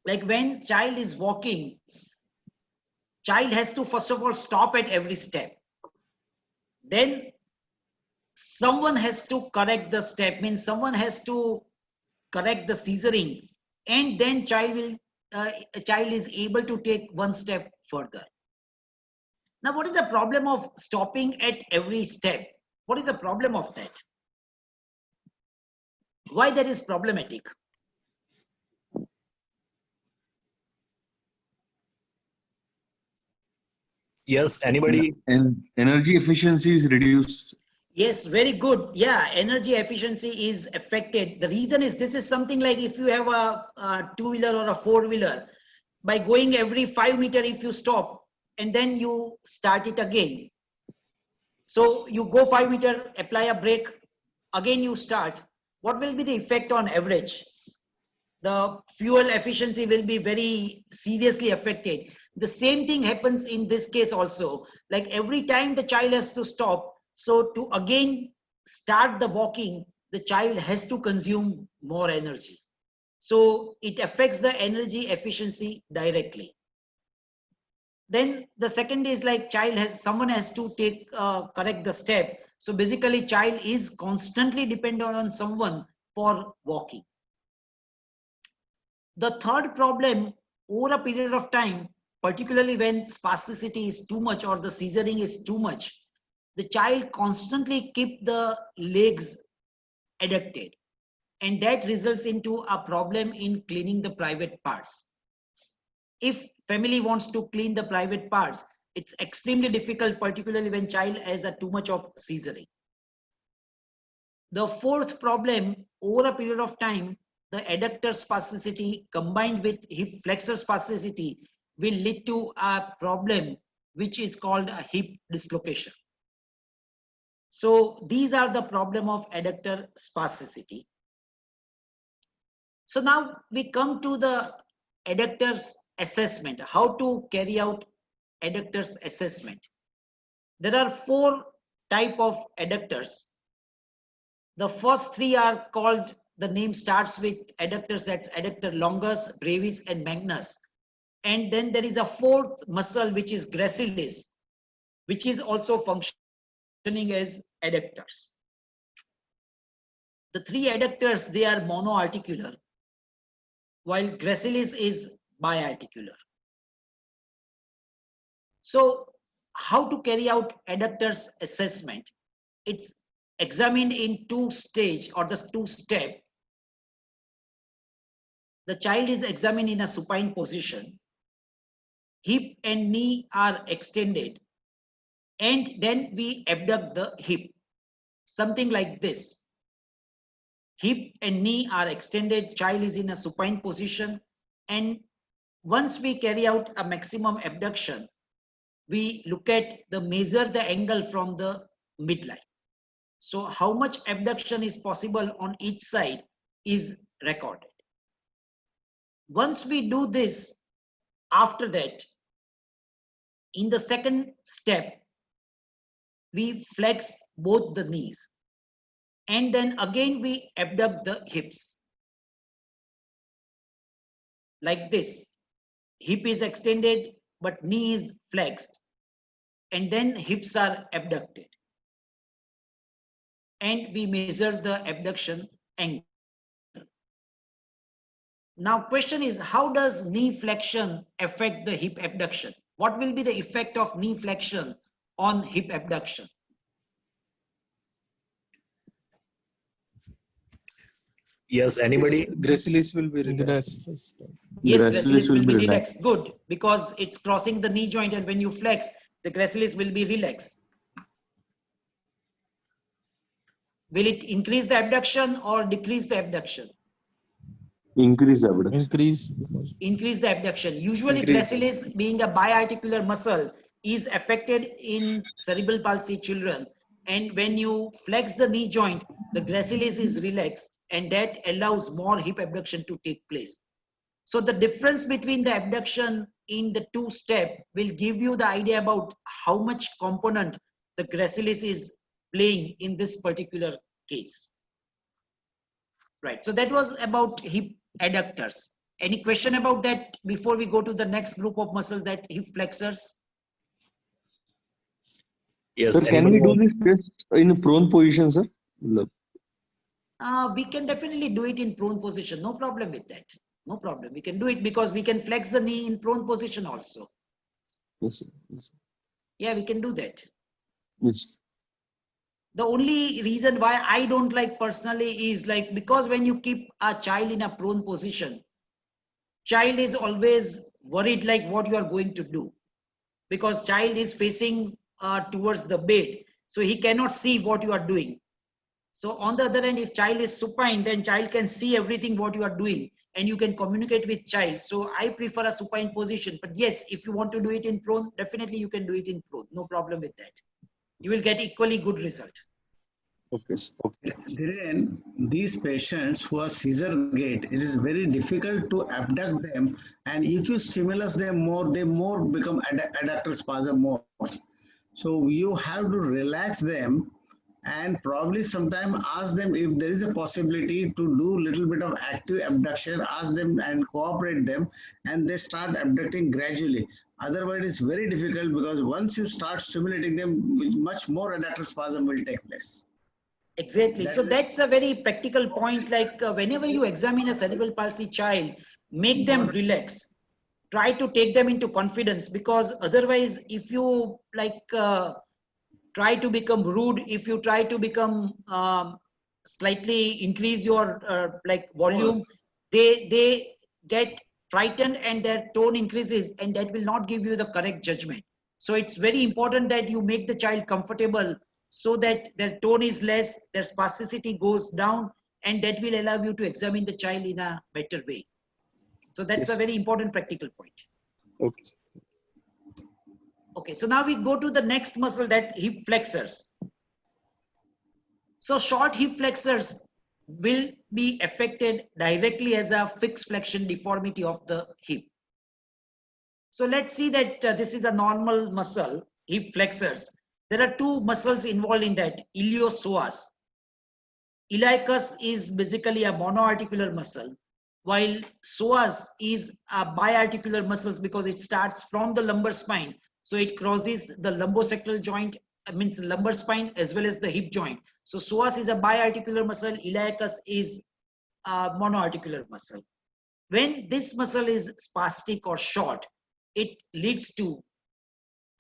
like when child is walking, child has to first of all stop at every step. Then someone has to correct the step, means someone has to correct the scissoring, and then a child is able to take one step further. Now, what is the problem of stopping at every step? What is the problem of that? Why that is problematic? Yes, anybody? And energy efficiency is reduced. Yes, very good. Yeah, energy efficiency is affected. The reason is this is something like if you have a two-wheeler or a four-wheeler, by going every 5 meters, if you stop and then you start it again. So you go 5 meters, apply a brake, again you start. What will be the effect on average? The fuel efficiency will be very seriously affected. The same thing happens in this case also. Like every time the child has to stop, so to again start the walking, the child has to consume more energy. So it affects the energy efficiency directly. Then the second is like someone has to correct the step. So basically child is constantly dependent on someone for walking. The third problem, over a period of time, particularly when spasticity is too much or the scissoring is too much, the child constantly keep the legs adducted, and that results into a problem in cleaning the private parts. If family wants to clean the private parts, it's extremely difficult, particularly when child has too much of scissoring. The fourth problem, over a period of time, the adductor spasticity combined with hip flexor spasticity will lead to a problem which is called a hip dislocation. So these are the problem of adductor spasticity. So now we come to the adductors assessment, how to carry out adductors assessment. There are 4 types of adductors. The first 3 are called, the name starts with adductors, that's adductor longus, brevis, and magnus. And then there is a 4th muscle, which is gracilis, which is also functioning as adductors. The 3 adductors, they are monoarticular, while gracilis is biarticular. So how to carry out adductors assessment? It's examined in 2 stages or the 2 steps. The child is examined in a supine position. Hip and knee are extended, and then we abduct the hip, something like this. Hip and knee are extended, child is in a supine position, and once we carry out a maximum abduction, we measure the angle from the midline. So how much abduction is possible on each side is recorded. Once we do this, after that, in the second step, we flex both the knees, and then again we abduct the hips. Like this, hip is extended, but knee is flexed, and then hips are abducted. And we measure the abduction angle. Now question is, how does knee flexion affect the hip abduction? What will be the effect of knee flexion on hip abduction? Yes, anybody? Gracilis will be relaxed. Yes, Gracilis gracilis will be relaxed. Good, because it's crossing the knee joint, and when you flex, the gracilis will be relaxed. Will it increase the abduction or decrease the abduction? Increase abduction. Increase the abduction. Usually Increase. gracilis, being a biarticular muscle, is affected in cerebral palsy children, and when you flex the knee joint, the gracilis is relaxed, and that allows more hip abduction to take place. So the difference between the abduction in the 2 steps will give you the idea about how much component the gracilis is playing in this particular case. Right. So that was about hip adductors. Any question about that before we go to the next group of muscles, that hip flexors? Yes. Sir, can we do this test in a prone position, sir? We can definitely do it in prone position. No problem with that. No problem. We can do it because we can flex the knee in prone position also. Yes, sir. Yes, Yeah, we can do that. yes. The only reason why I don't like personally is like, because when you keep a child in a prone position, child is always worried like what you are going to do, because child is facing towards the bed, so he cannot see what you are doing. So on the other hand, if child is supine, then child can see everything what you are doing and you can communicate with child. So I prefer a supine position. But yes, if you want to do it in prone, definitely you can do it in prone. No problem with that. You will get equally good result. Okay. Okay. Dhiren, these patients who are seizure gait, it is very difficult to abduct them, and if you stimulate them more, they more become adductor spasm more. So you have to relax them and probably sometime ask them if there is a possibility to do little bit of active abduction, ask them and cooperate them, and they start abducting gradually. Otherwise, it's very difficult, because once you start stimulating them, much more adductor spasm will take place. Exactly. So that's a very practical point. Like whenever you examine a cerebral palsy child, make them relax. Try to take them into confidence, because otherwise, if you like try to become rude, if you try to become slightly increase your like volume, they get frightened and their tone increases, and that will not give you the correct judgment. So it's very important that you make the child comfortable, so that their tone is less, their spasticity goes down, and that will allow you to examine the child in a better way. So that's a very important practical point. Okay. Okay, so now we go to the next muscle, that hip flexors. So short hip flexors will be affected directly as a fixed flexion deformity of the hip. So let's see that this is a normal muscle, hip flexors. There are two muscles involved in that, iliopsoas. Iliacus is basically a monoarticular muscle, while psoas is a biarticular muscle because it starts from the lumbar spine. So it crosses the lumbosacral joint, means the lumbar spine as well as the hip joint. So psoas is a biarticular muscle, iliacus is a monoarticular muscle. When this muscle is spastic or short, it leads to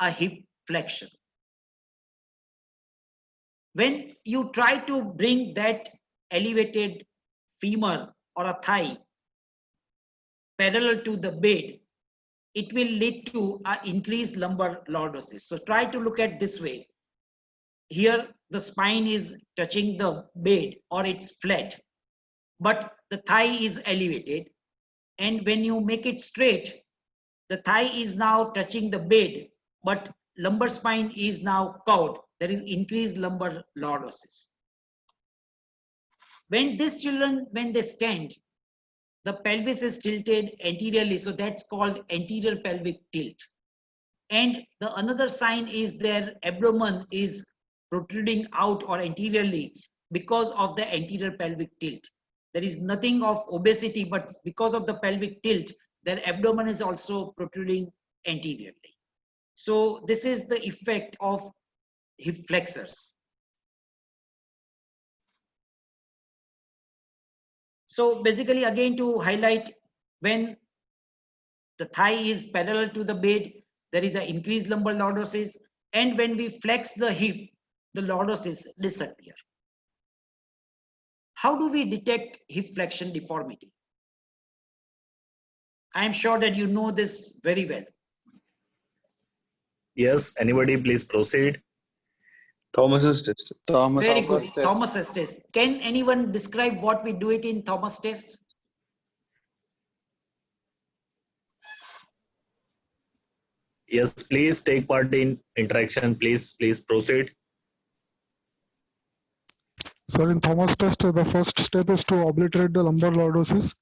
a hip flexion. When you try to bring that elevated femur or a thigh parallel to the bed, it will lead to an increased lumbar lordosis. So try to look at this way. Here the spine is touching the bed or it's flat, but the thigh is elevated. And when you make it straight, the thigh is now touching the bed, but lumbar spine is now curved. There is increased lumbar lordosis. When these children, when they stand, the pelvis is tilted anteriorly, so that's called anterior pelvic tilt. And the another sign is their abdomen is protruding out or anteriorly because of the anterior pelvic tilt. There is nothing of obesity, but because of the pelvic tilt, their abdomen is also protruding anteriorly. So this is the effect of hip flexors. So basically, again, to highlight, when the thigh is parallel to the bed, there is an increased lumbar lordosis, and when we flex the hip, the lordosis disappear. How do we detect hip flexion deformity? I am sure that you know this very well. Yes, anybody please proceed. Thomas's test. Very good. Thomas's test. Can anyone describe what we do it in Thomas test? Yes, please take part in interaction. Please proceed. So in Thomas test, the first step is to obliterate the lumbar lordosis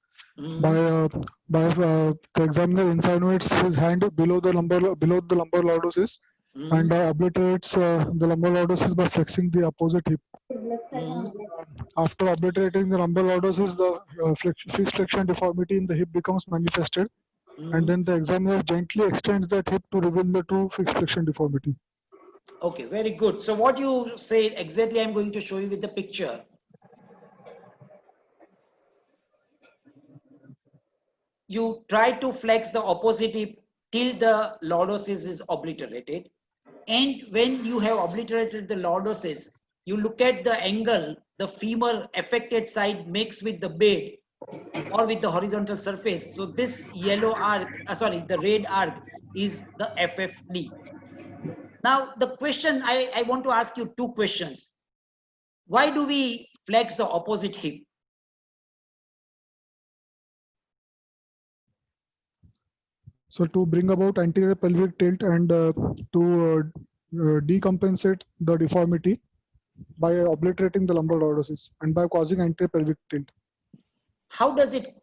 by the examiner insinuates his hand below the lumbar lordosis and obliterates the lumbar lordosis by flexing the opposite hip. After obliterating the lumbar lordosis, the fixed flexion deformity in the hip becomes manifested, and then the examiner gently extends that hip to reveal the true fixed flexion deformity. Okay, very good. So what you said exactly, I'm going to show you with the picture. You try to flex the opposite hip till the lordosis is obliterated. And when you have obliterated the lordosis, you look at the angle the femur affected side makes with the bed or with the horizontal surface. So this yellow arc, the red arc is the FFD. Now the question, I want to ask you two questions. Why do we flex the opposite hip? So to bring about anterior pelvic tilt and to decompensate the deformity by obliterating the lumbar lordosis and by causing anterior pelvic tilt. How does it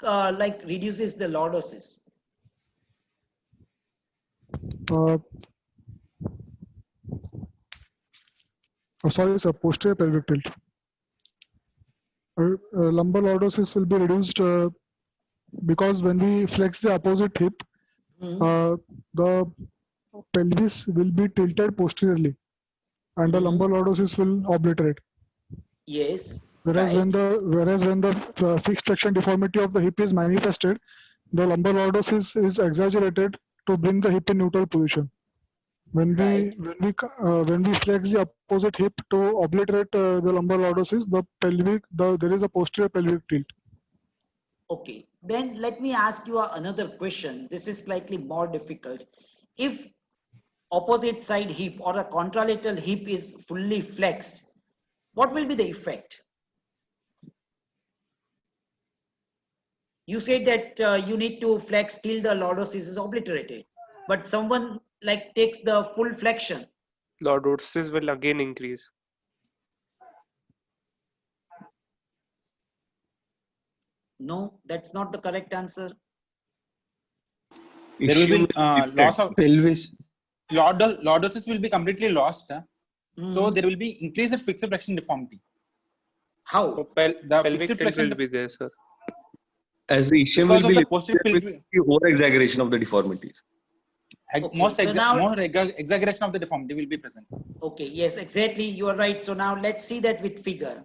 reduces the lordosis? Sorry, sir, posterior pelvic tilt. Lumbar lordosis will be reduced because when we flex the opposite hip, the pelvis will be tilted posteriorly and the lumbar lordosis will obliterate. Yes. Whereas when the fixed flexion deformity of the hip is manifested, the lumbar lordosis is exaggerated to bring the hip in neutral position. When we flex the opposite hip to obliterate the lumbar lordosis, there is a posterior pelvic tilt. Okay, then let me ask you another question. This is slightly more difficult. If opposite side hip or a contralateral hip is fully flexed, what will be the effect? You said that you need to flex till the lordosis is obliterated, but someone takes the full flexion. Lordosis will again increase. No, that's not the correct answer. There will be loss of pelvis. Lordosis will be completely lost. So there will be increased fixed flexion deformity. How? So The pelvic fixed tilt flexion will be there, sir. As the ischium because will be of the posterior lifted with over exaggeration of the deformities. Okay, more so exaggeration of the deformity will be present. Okay, yes, exactly. You are right. So now let's see that with figure.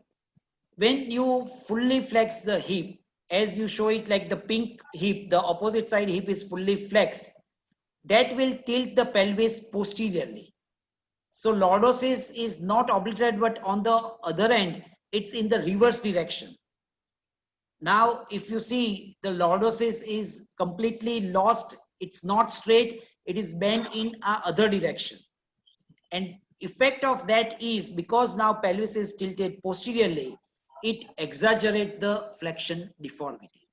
When you fully flex the hip, as you show it like the pink hip, the opposite side hip is fully flexed. That will tilt the pelvis posteriorly. So lordosis is not obliterated, but on the other end, it's in the reverse direction. Now, if you see the lordosis is completely lost, it's not straight, it is bent in other direction. And effect of that is because now pelvis is tilted posteriorly, it exaggerates the flexion deformity.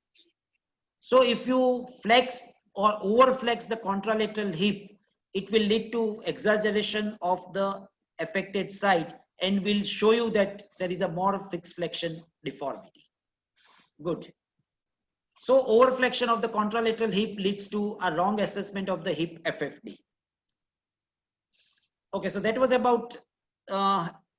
So if you flex or overflex the contralateral hip, it will lead to exaggeration of the affected side and will show you that there is a more fixed flexion deformity. Good. So overflexion of the contralateral hip leads to a wrong assessment of the hip FFD. Okay, so that was about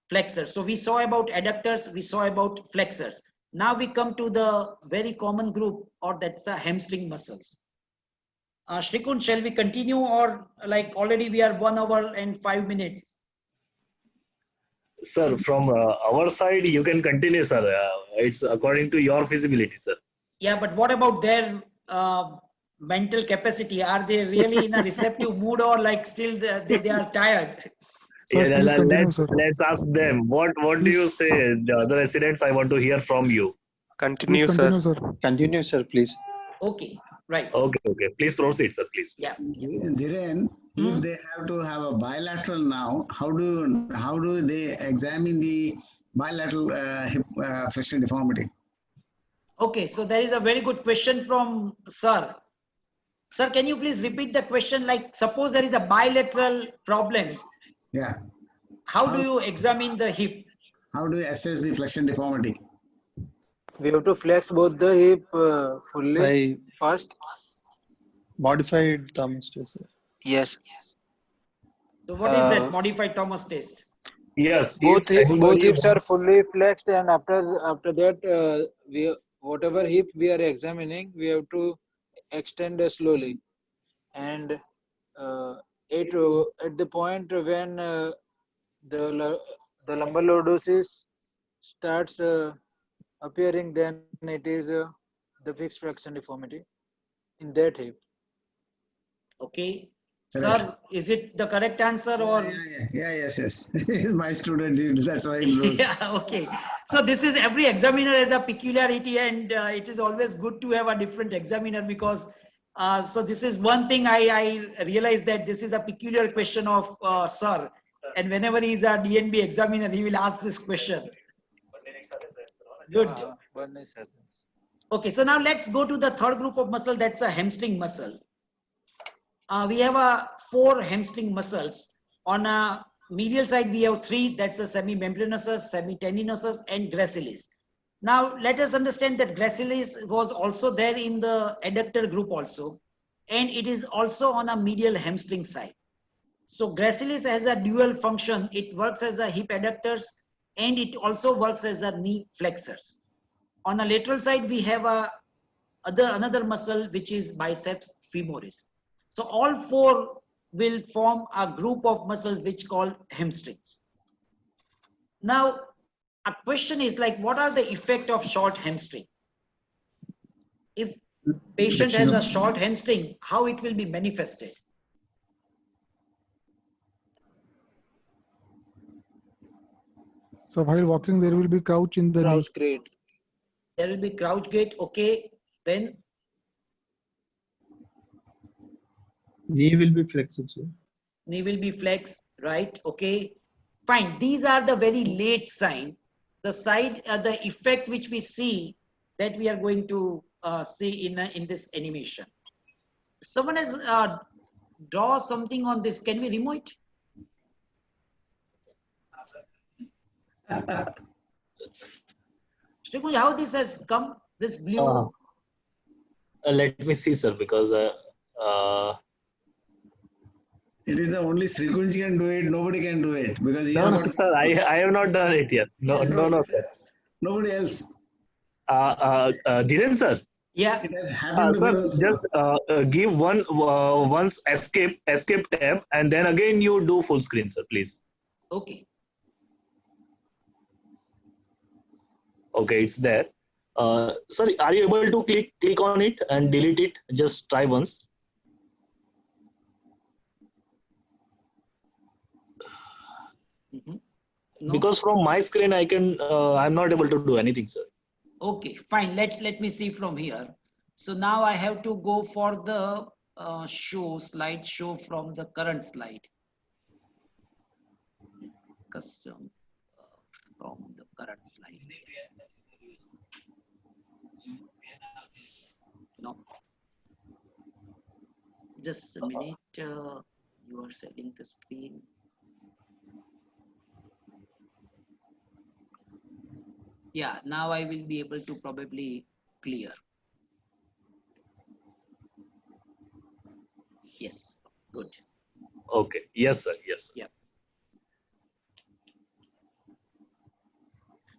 flexors. So we saw about adductors, we saw about flexors. Now we come to the very common group, or that's hamstring muscles. Shrikun, shall we continue, or already we are 1 hour and 5 minutes? Sir, from our side, you can continue, sir. It's according to your feasibility, sir. Yeah, but what about their mental capacity? Are they really in a receptive mood, or still they are tired? Sir, Yeah, continue, let's ask them. What do you say? The other residents, I want to hear from you. Continue, sir. Continue, sir, please. Okay, right. Okay. Please proceed, sir, please. Yeah. Dhiren, if they have to have a bilateral now, how do they examine the bilateral hip flexion deformity? Okay, so there is a very good question from Sir. Sir, can you please repeat the question? Suppose there is a bilateral problem. Yeah. How do you examine the hip? How do you assess the flexion deformity? We have to flex both the hip fully first. Modified thumbs, sir. Yes. So what is that modified Thomas test? Yes. Both if both anybody hips are wants- fully flexed, and after that, we whatever hip we are examining, we have to extend slowly, and at the point when the lumbar lordosis starts appearing, then it is the fixed flexion deformity in that hip. Okay. Correct. Sir, is it the correct answer or? Yes. He's my student. That's why it knows. Yeah, okay. So this is every examiner has a peculiarity, and it is always good to have a different examiner because so this is one thing I realized that this is a peculiar question of sir, and whenever he's a DNB examiner, he will ask this question. Good. Okay, so now let's go to the third group of muscle. That's a hamstring muscle. We have 4 hamstring muscles. On a medial side, we have 3. That's a semimembranosus, semitendinosus, and gracilis. Now, let us understand that gracilis was also there in the adductor group also, and it is also on a medial hamstring side. So gracilis has a dual function. It works as a hip adductors, and it also works as a knee flexors. On the lateral side, we have another muscle, which is biceps femoris. So all 4 will form a group of muscles which called hamstrings. Now, a question is like, what are the effect of short hamstring? If patient has a short hamstring, how it will be manifested? So while walking, there will be crouch in the knee. Crouch gait. There will be crouch gait. Okay, then knee will be flexed. knee will be flexed, right? Okay, fine. These are the very late sign. The side, the effect which we see that we are going to see in this animation. Someone has draw something on this. Can we remove it? Shrikunj, how this has come? This blue. Let me see, sir, because It is the only Srikunj can do it. Nobody can do it because he no, has no, got. sir, I have not done it yet. No, sir. Nobody else. Dhiren, sir. Yeah. It has happened to Sir, me also. just give once escape tab, and then again you do full screen, sir, please. Okay. Okay, it's there. Sir, are you able to click on it and delete it? Just try once. No. Because from my screen, I'm not able to do anything, sir. Okay, fine. Let me see from here. So now I have to go for the slide show from the current slide. Custom from the current slide. No. Just a minute. You are setting the screen. Yeah, now I will be able to probably clear. Yes, good. Okay. Yes, sir. Yes, sir. Yeah.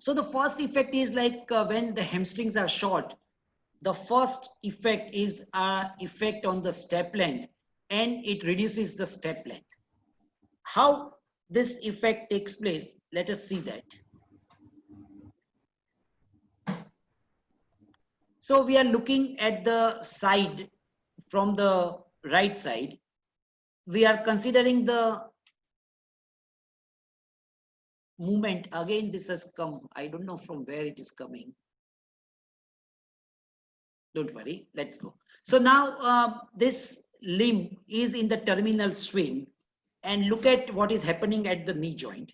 So the first effect is like when the hamstrings are short, the first effect is effect on the step length, and it reduces the step length. How this effect takes place, let us see that. So we are looking at the side from the right side. We are considering the movement. Again, this has come. I don't know from where it is coming. Don't worry, let's go. So now this limb is in the terminal swing, and look at what is happening at the knee joint.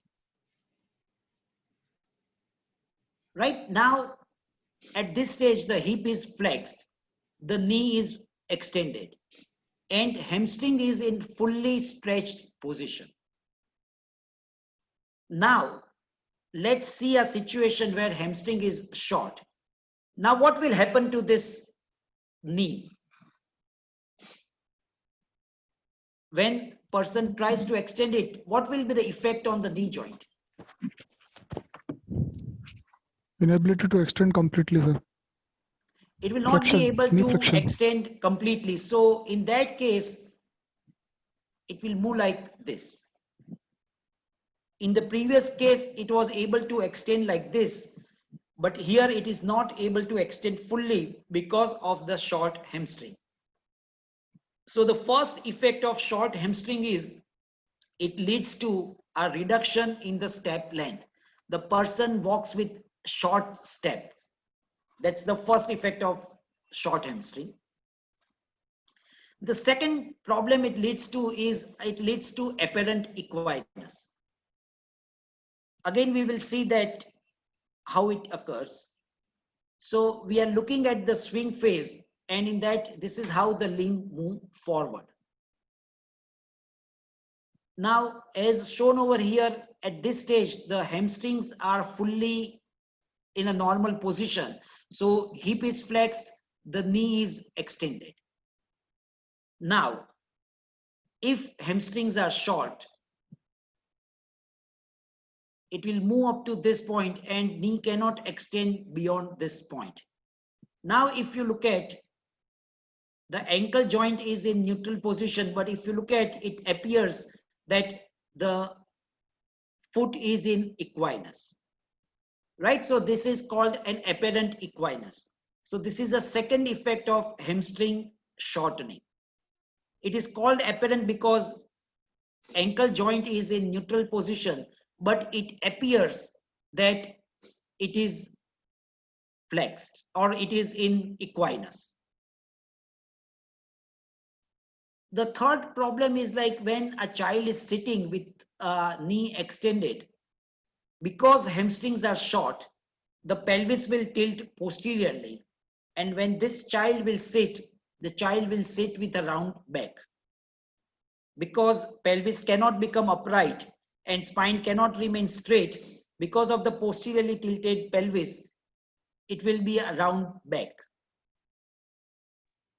Right now, at this stage, the hip is flexed, the knee is extended, and hamstring is in fully stretched position. Now, let's see a situation where hamstring is short. Now, what will happen to this knee? When person tries to extend it, what will be the effect on the knee joint? Inability to extend completely, sir. It will not be able knee to flexion. extend completely. So in that case, it will move like this. In the previous case, it was able to extend like this, but here it is not able to extend fully because of the short hamstring. So the first effect of short hamstring is it leads to a reduction in the step length. The person walks with short step. That's the first effect of short hamstring. The second problem it leads to is it leads to apparent equinus. Again, we will see that how it occurs. So we are looking at the swing phase, and in that, this is how the limb move forward. Now, as shown over here, at this stage, the hamstrings are fully in a normal position. So hip is flexed, the knee is extended. Now, if hamstrings are short, it will move up to this point and knee cannot extend beyond this point. Now, if you look at the ankle joint is in neutral position, but if you look at it, appears that the foot is in equinus, right? So this is called an apparent equinus. So this is the second effect of hamstring shortening. It is called apparent because ankle joint is in neutral position, but it appears that it is flexed or it is in equinus. The third problem is like when a child is sitting with knee extended, because hamstrings are short, the pelvis will tilt posteriorly. And when this child will sit, the child will sit with a round back. Because pelvis cannot become upright and spine cannot remain straight, because of the posteriorly tilted pelvis, it will be a round back.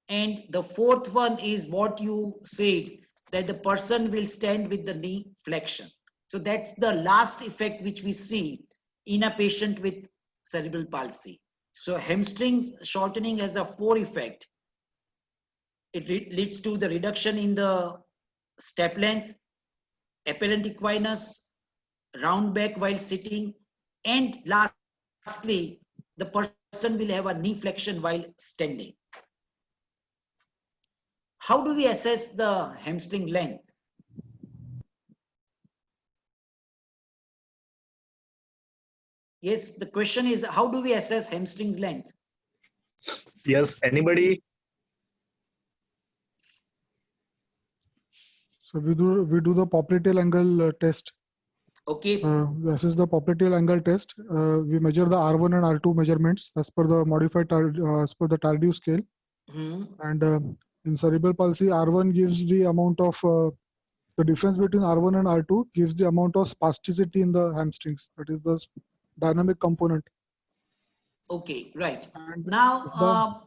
And the fourth one is what you said, that the person will stand with the knee flexion. So that's the last effect which we see in a patient with cerebral palsy. So hamstrings shortening has a 4 effect. It leads to the reduction in the step length, apparent equinus, round back while sitting, and lastly, the person will have a knee flexion while standing. How do we assess the hamstring length? Yes, the question is, how do we assess hamstring length? Yes, anybody? So we do the popliteal angle test. Okay. This is the popliteal angle test. We measure the R1 and R2 measurements as per the modified as per the Tardieu scale. And in cerebral palsy, R1 gives the amount of the difference between R1 and R2 gives the amount of spasticity in the hamstrings. That is the dynamic component. Okay, right. And now,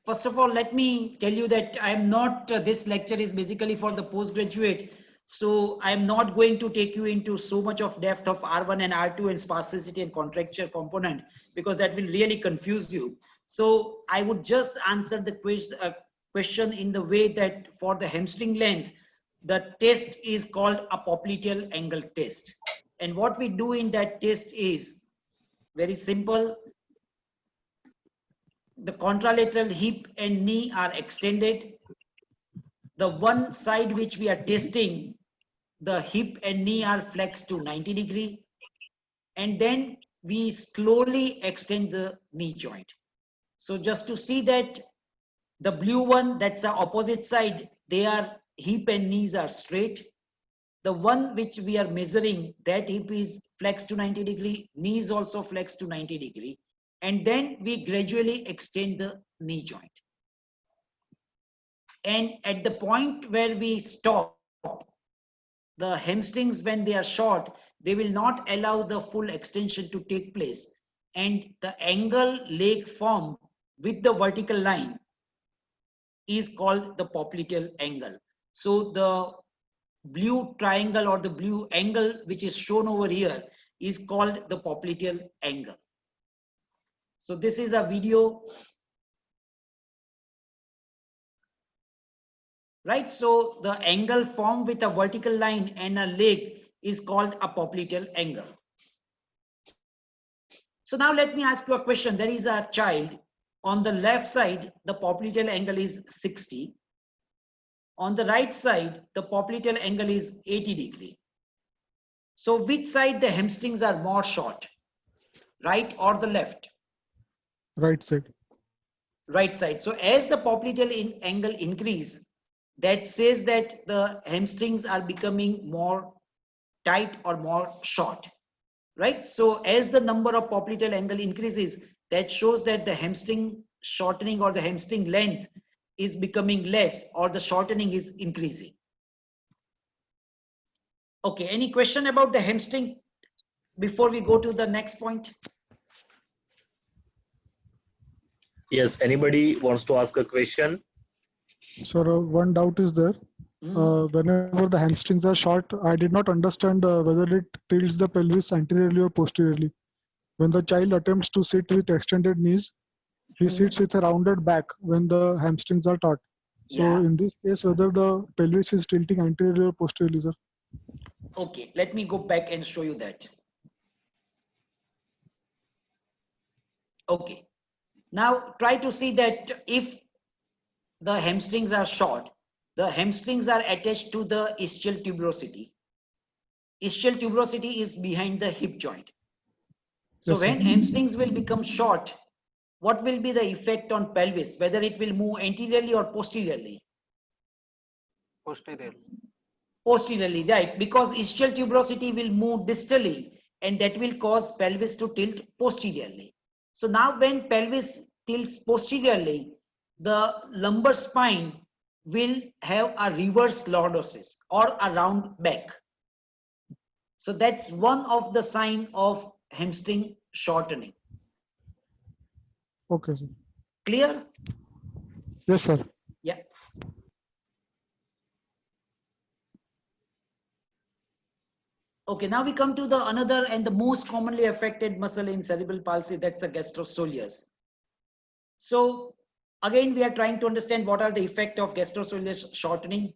first of all, let me tell you that I am not, this lecture is basically for the postgraduate. So I am not going to take you into so much of depth of R1 and R2 and spasticity and contracture component, because that will really confuse you. So I would just answer the question in the way that for the hamstring length, the test is called a popliteal angle test. And what we do in that test is very simple. The contralateral hip and knee are extended. The one side which we are testing, the hip and knee are flexed to 90 degree. And then we slowly extend the knee joint. So just to see that the blue one, that's the opposite side, their hip and knees are straight. The one which we are measuring, that hip is flexed to 90 degree, knee is also flexed to 90 degree. And then we gradually extend the knee joint. And at the point where we stop, the hamstrings, when they are short, they will not allow the full extension to take place. And the angle leg formed with the vertical line is called the popliteal angle. So the blue triangle or the blue angle which is shown over here is called the popliteal angle. So this is a video, right? So the angle formed with a vertical line and a leg is called a popliteal angle. So now let me ask you a question. There is a child on the left side, the popliteal angle is 60. On the right side, the popliteal angle is 80 degrees. So which side the hamstrings are more short, right or the left? Right side. Right side. So as the popliteal angle increase, that says that the hamstrings are becoming more tight or more short, right? So as the number of popliteal angle increases, that shows that the hamstring shortening or the hamstring length is becoming less or the shortening is increasing. Okay, any question about the hamstring before we go to the next point? Yes, anybody wants to ask a question? So one doubt is there. Whenever the hamstrings are short, I did not understand whether it tilts the pelvis anteriorly or posteriorly. When the child attempts to sit with extended knees, he sits with a rounded back when the hamstrings are taut. So in this case, whether the pelvis is tilting anteriorly or posteriorly, sir? Okay, let me go back and show you that. Okay, now try to see that if the hamstrings are short, the hamstrings are attached to the ischial tuberosity. Ischial tuberosity is behind the hip joint. So Yes, when sir. hamstrings will become short, what will be the effect on pelvis, whether it will move anteriorly or posteriorly? Posteriorly. Posteriorly, right, because ischial tuberosity will move distally and that will cause pelvis to tilt posteriorly. So now when pelvis tilts posteriorly, the lumbar spine will have a reverse lordosis or a round back. So that's one of the sign of hamstring shortening. Okay, sir. Clear? Yes, sir. Yeah. Okay, now we come to the another and the most commonly affected muscle in cerebral palsy, that's the gastrosoleus. So again, we are trying to understand what are the effect of gastrosoleus shortening.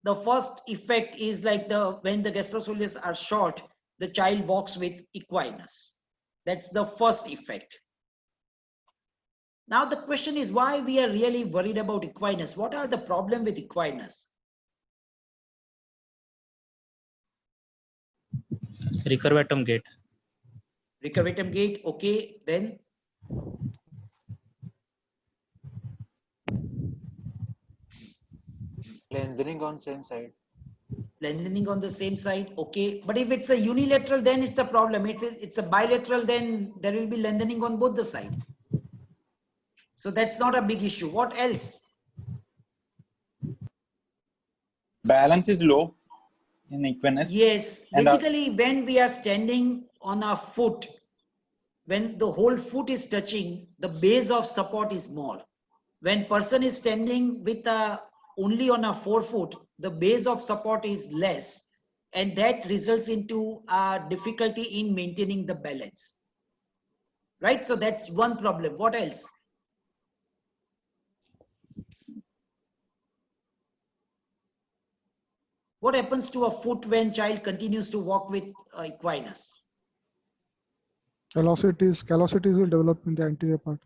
The first effect is like when the gastrosoleus are short, the child walks with equinus. That's the first effect. Now the question is why we are really worried about equinus. What are the problem with equinus? Recurvatum gait. Recurvatum gait, okay, then Lengthening on same side. lengthening on the same side, okay, but if it's a unilateral, then it's a problem. It's a bilateral, then there will be lengthening on both the side. So that's not a big issue. What else? Balance is low in equinus. Yes, And basically when we are standing on our foot, when the whole foot is touching, the base of support is more. When person is standing with only on a forefoot, the base of support is less, and that results into a difficulty in maintaining the balance. Right? So that's one problem. What else? What happens to a foot when child continues to walk with equinus? Callosities will develop in the anterior part.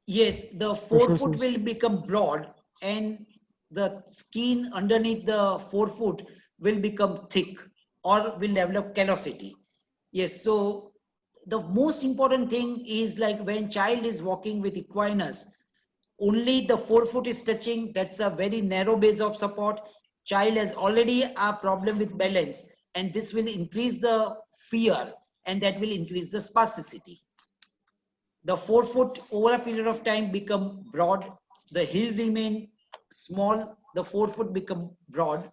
Yes, the Pressure forefoot source. will become broad and the skin underneath the forefoot will become thick or will develop callosity. Yes, so the most important thing is like when child is walking with equinus, only the forefoot is touching, that's a very narrow base of support. Child has already a problem with balance and this will increase the fear and that will increase the spasticity. The forefoot over a period of time become broad, the heel remain small, the forefoot become broad.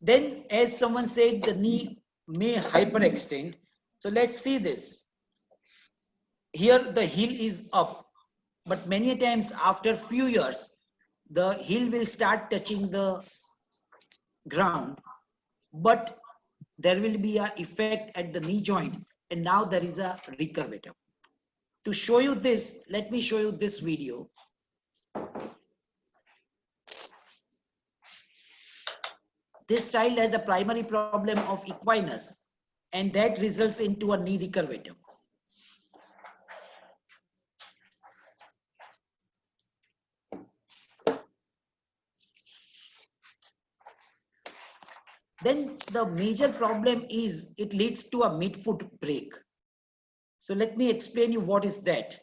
Then as someone said, the knee may hyperextend. So let's see this. Here the heel is up, but many times after few years, the heel will start touching the ground, but there will be an effect at the knee joint, and now there is a recurvatum. To show you this, let me show you this video. This child has a primary problem of equinus, and that results into a knee recurvatum. Then the major problem is it leads to a midfoot break. So let me explain you what is that.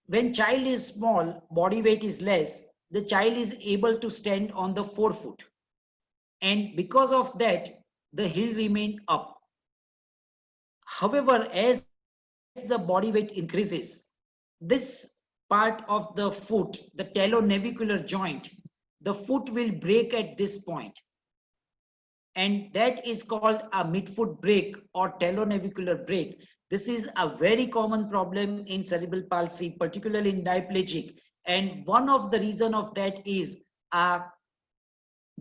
When child is small, body weight is less, the child is able to stand on the forefoot. And because of that, the heel remain up. However, as the body weight increases, this part of the foot, the talonavicular joint, the foot will break at this point. And that is called a midfoot break or talonavicular break. This is a very common problem in cerebral palsy, particularly in diplegic. And one of the reason of that is a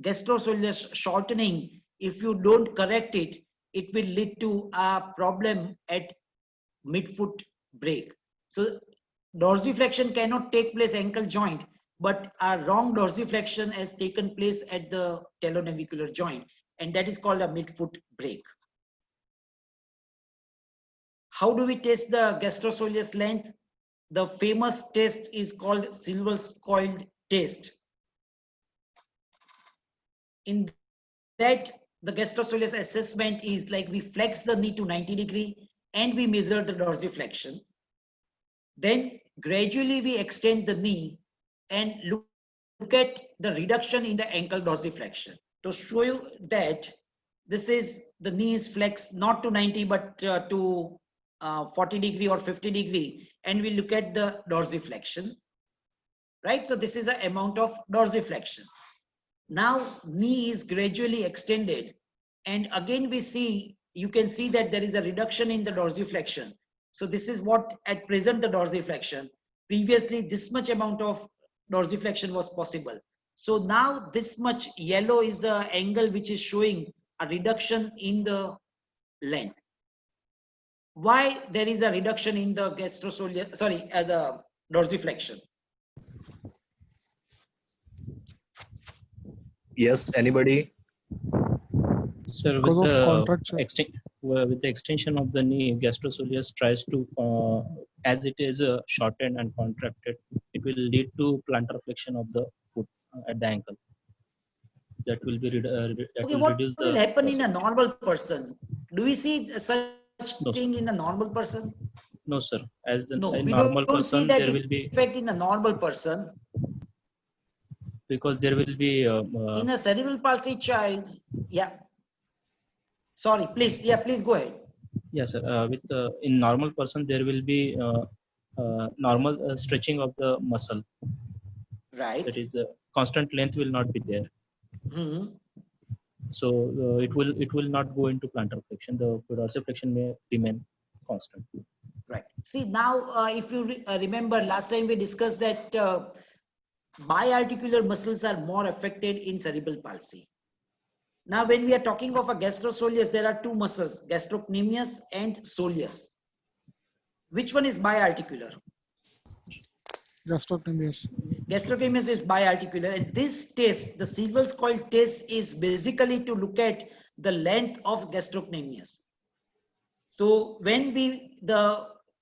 gastrosoleus shortening. If you don't correct it, it will lead to a problem at midfoot break. So dorsiflexion cannot take place ankle joint, but a wrong dorsiflexion has taken place at the talonavicular joint, and that is called a midfoot break. How do we test the gastrosoleus length? The famous test is called Silver's coiled test. In that, the gastrosoleus assessment is like we flex the knee to 90 degrees and we measure the dorsiflexion. Then gradually we extend the knee and look at the reduction in the ankle dorsiflexion. To show you that this is the knee is flexed not to 90 but to 40 degree or 50 degree, and we look at the dorsiflexion, right? So this is the amount of dorsiflexion. Now knee is gradually extended, and again we see, you can see that there is a reduction in the dorsiflexion. So this is what at present the dorsiflexion. Previously this much amount of dorsiflexion was possible. So now this much yellow is the angle which is showing a reduction in the length. Why there is a reduction in the gastrosoleus, the dorsiflexion? Yes, anybody? Sir, with the extension of the knee, gastrosoleus tries to, as it is shortened and contracted, it will lead to plantar flexion of the foot at the ankle. That will be What will happen in a normal person? Do we see such thing in a normal person? No, sir. As the we normal don't person, see that there will be effect in a normal person. Because there will be in a cerebral palsy child. Yeah. Sorry, please. Yeah, please go ahead. Yes, sir. In normal person, there will be normal stretching of the muscle. Right. That is, constant length will not be there. Mm-hmm. So it will not go into plantar flexion. The dorsiflexion may remain constant. Right. See now, if you remember, last time we discussed that biarticular muscles are more affected in cerebral palsy. Now, when we are talking of a gastrosoleus, there are two muscles, gastrocnemius and soleus. Which one is biarticular? Gastrocnemius. Gastrocnemius is biarticular, and this test, the Silver's coil test, is basically to look at the length of gastrocnemius. So when we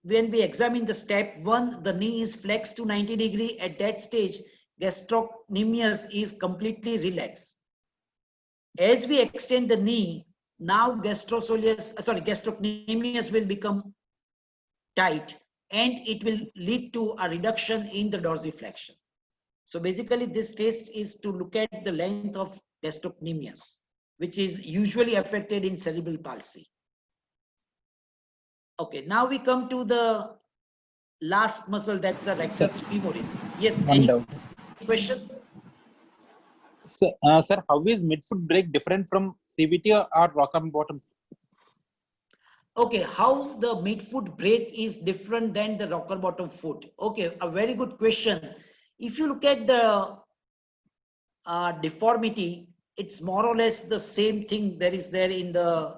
examine the step 1, the knee is flexed to 90 degrees. At that stage, gastrocnemius is completely relaxed. As we extend the knee, now gastrocnemius will become tight, and it will lead to a reduction in the dorsiflexion. So basically, this test is to look at the length of gastrocnemius, which is usually affected in cerebral palsy. Okay, now we come to the last muscle, that's the rectus femoris. Yes, any question? Sir, how is midfoot break different from CVT or rock bottom? Okay, how the midfoot break is different than the rocker bottom foot? Okay, a very good question. If you look at the deformity, it's more or less the same thing that is there in the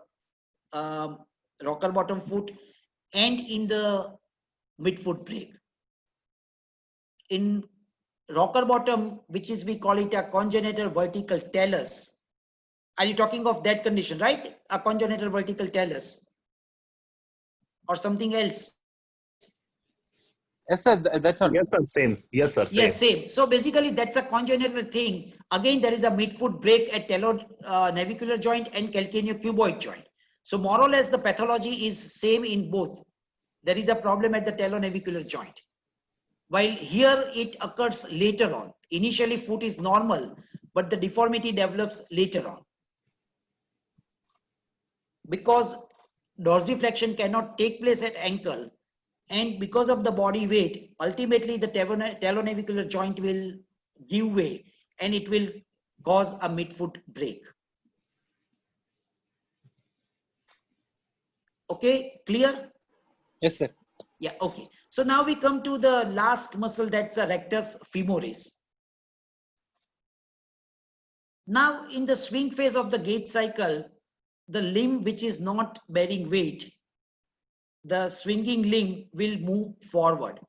rocker bottom foot and in the midfoot break. In rocker bottom, which is we call it a congenital vertical talus. Are you talking of that condition, right? A congenital vertical talus or something else? Yes, sir. That's all. Yes, sir. Same. Yes, sir. Same. Yes, same. So basically, that's a congenital thing. Again, there is a midfoot break at talonavicular joint and calcaneocuboid joint. So more or less, the pathology is same in both. There is a problem at the talonavicular joint. While here it occurs later on. Initially, foot is normal, but the deformity develops later on. Because dorsiflexion cannot take place at ankle, and because of the body weight, ultimately the talonavicular joint will give way and it will cause a midfoot break. Okay, clear? Yes, sir. Yeah, okay. So now we come to the last muscle, that's a rectus femoris. Now in the swing phase of the gait cycle, the limb which is not bearing weight, the swinging limb will move forward.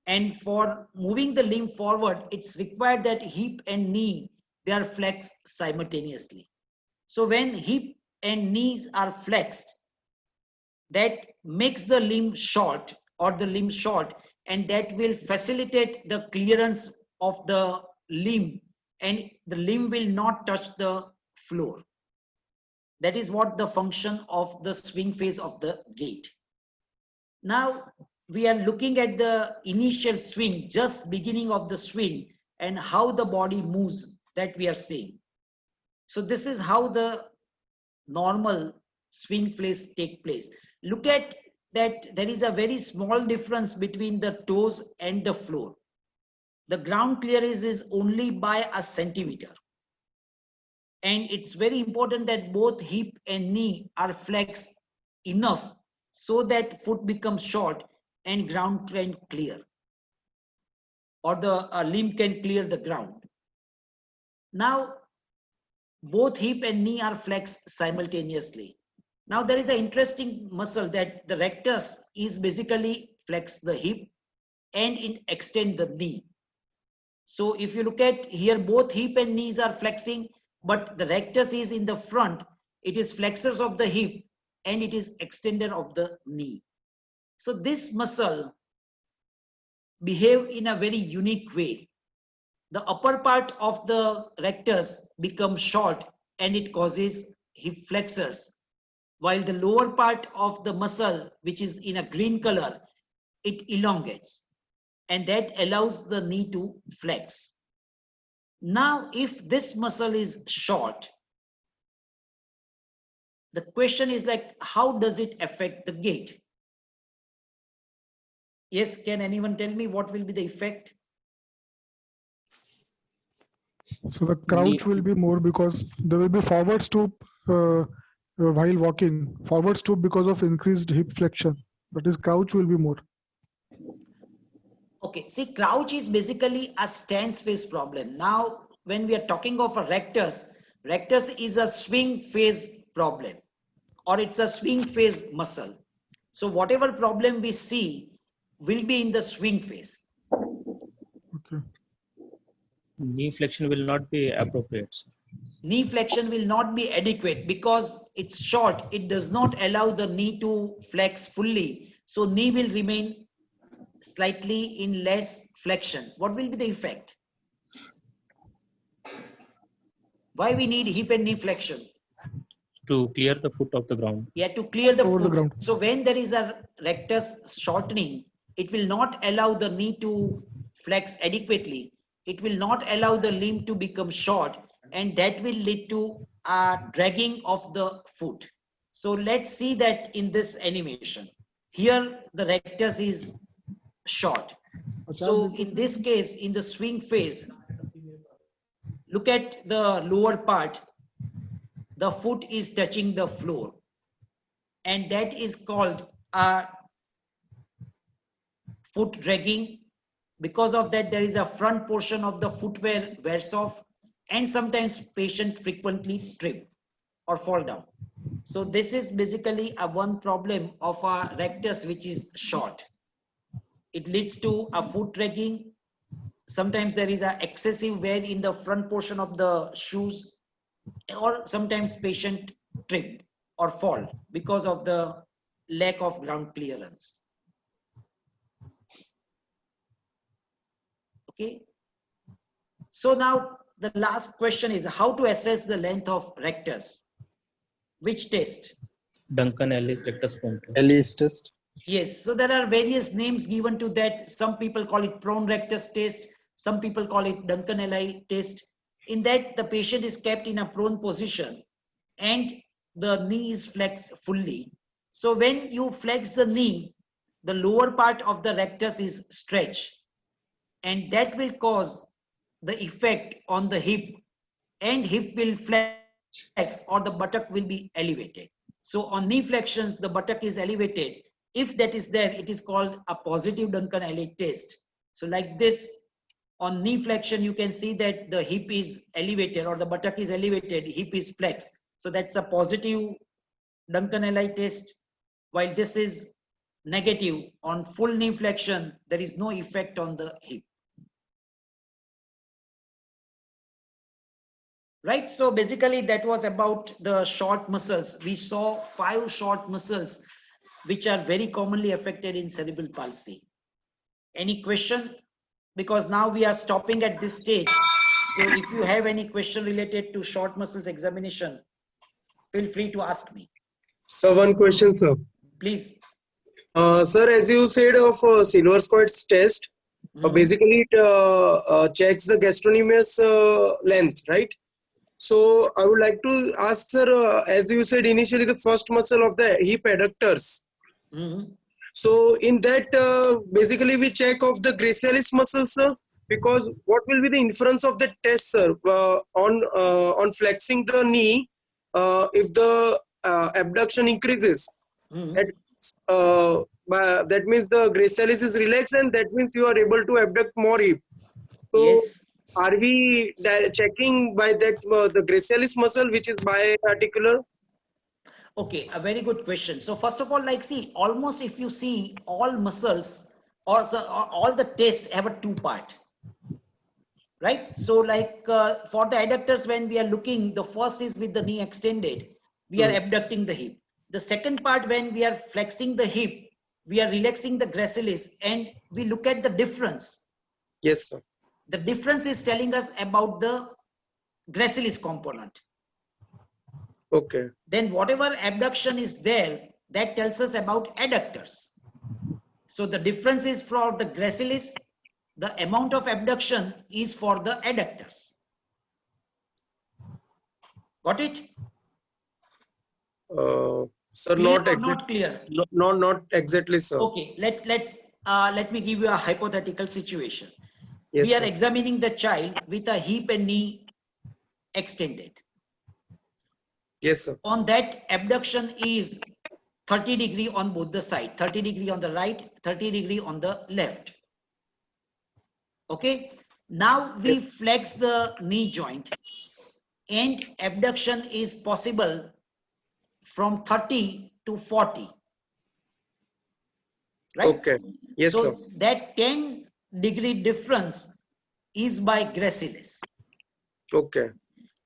And for moving the limb forward, it's required that hip and knee, they are flexed simultaneously. So when hip and knees are flexed, that makes the limb short or the limb short, and that will facilitate the clearance of the limb, and the limb will not touch the floor. That is what the function of the swing phase of the gait. Now we are looking at the initial swing, just beginning of the swing, and how the body moves, that we are seeing. So this is how the normal swing phase take place. Look at that, there is a very small difference between the toes and the floor. The ground clearance is only by a centimeter. And it's very important that both hip and knee are flexed enough so that foot becomes short and ground can clear, or the limb can clear the ground. Now, both hip and knee are flexed simultaneously. Now there is an interesting muscle that the rectus is basically flex the hip and extend the knee. So if you look at here, both hip and knees are flexing, but the rectus is in the front. It is flexors of the hip and it is extender of the knee. So this muscle behave in a very unique way. The upper part of the rectus becomes short and it causes hip flexors, while the lower part of the muscle, which is in a green color, it elongates, and that allows the knee to flex. Now, if this muscle is short, the question is like, how does it affect the gait? Yes, can anyone tell me what will be the effect? So the crouch will be more because there will be forward stoop while walking. Forward stoop because of increased hip flexion. That is, crouch will be more. Okay, see, crouch is basically a stance phase problem. Now, when we are talking of a rectus, rectus is a swing phase problem, or it's a swing phase muscle. So whatever problem we see will be in the swing phase. Okay. Knee flexion will not be appropriate, sir. Knee flexion will not be adequate because it's short. It does not allow the knee to flex fully. So knee will remain slightly in less flexion. What will be the effect? Why we need hip and knee flexion? To clear the foot of the ground. Yeah, to clear the Over the foot. ground. So when there is a rectus shortening, it will not allow the knee to flex adequately. It will not allow the limb to become short, and that will lead to a dragging of the foot. So let's see that in this animation. Here the rectus is short. So in this case, in the swing phase, look at the lower part. The foot is touching the floor, and that is called a foot dragging. Because of that, there is a front portion of the footwear wears off, and sometimes patient frequently trip or fall down. So this is basically a one problem of our rectus, which is short. It leads to a foot dragging. Sometimes there is a excessive wear in the front portion of the shoes, or sometimes patient trip or fall because of the lack of ground clearance. Okay. So now the last question is how to assess the length of rectus. Which test? Duncan-Ellis rectus prone test. Ellis test. Yes, so there are various names given to that. Some people call it prone rectus test. Some people call it Duncan-Ellis test. In that, the patient is kept in a prone position and the knee is flexed fully. So when you flex the knee, the lower part of the rectus is stretched, and that will cause the effect on the hip, and hip will flex or the buttock will be elevated. So on knee flexions, the buttock is elevated. If that is there, it is called a positive Duncan-Ellis test. So like this, on knee flexion, you can see that the hip is elevated or the buttock is elevated, hip is flexed. So that's a positive Duncan-Ellis test. While this is negative, on full knee flexion, there is no effect on the hip. Right, so basically that was about the short muscles. We saw 5 short muscles which are very commonly affected in cerebral palsy. Any question? Because now we are stopping at this stage. So if you have any question related to short muscles examination, feel free to ask me. So one question, sir. Please. Sir, as you said of Silverskirt's test, basically it checks the gastrocnemius length, right? So I would like to ask, sir, as you said initially, the first muscle of the hip adductors. So in that, basically we check of the gracilis muscle, sir, because what will be the inference of the test, sir, on flexing the knee, if the abduction increases, that means the gracilis is relaxed, and that means you are able to abduct more hip. So yes. Are we checking by that the gracilis muscle, which is biarticular? Okay, a very good question. So first of all, like see, almost if you see all muscles or all the tests have a 2-part, right? So like for the adductors, when we are looking, the first is with the knee extended, we are abducting the hip. The second part, when we are flexing the hip, we are relaxing the gracilis, and we look at the difference. Yes, sir. The difference is telling us about the gracilis component. Okay. Then whatever abduction is there, that tells us about adductors. So the difference is for the gracilis, the amount of abduction is for the adductors. Got it? Sir, Clear not or not clear? Not exactly, sir. Okay, let me give you a hypothetical situation. Yes, we are sir. examining the child with a hip and knee extended. Yes, sir. On that, abduction is 30 degree on both the side, 30 degree on the right, 30 degree on the left. Okay, now we flex the knee joint, and abduction is possible from 30 to 40. Right? Okay. Yes, so sir. That 10 degree difference is by gracilis. Okay.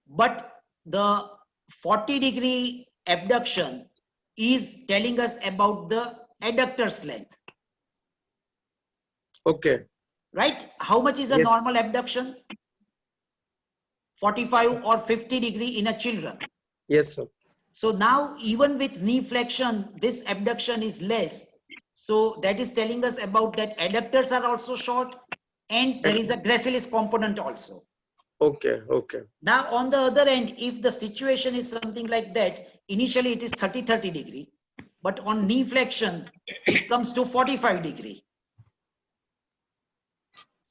But the 40 degree abduction is telling us about the adductor's length. Okay. Right? How much is a normal abduction? 45 or 50 degree in a children. Yes, sir. So now even with knee flexion, this abduction is less. So that is telling us about that adductors are also short, and there is a gracilis component also. Okay. Okay. Now on the other end, if the situation is something like that, initially it is 30 degree, but on knee flexion, it comes to 45 degree.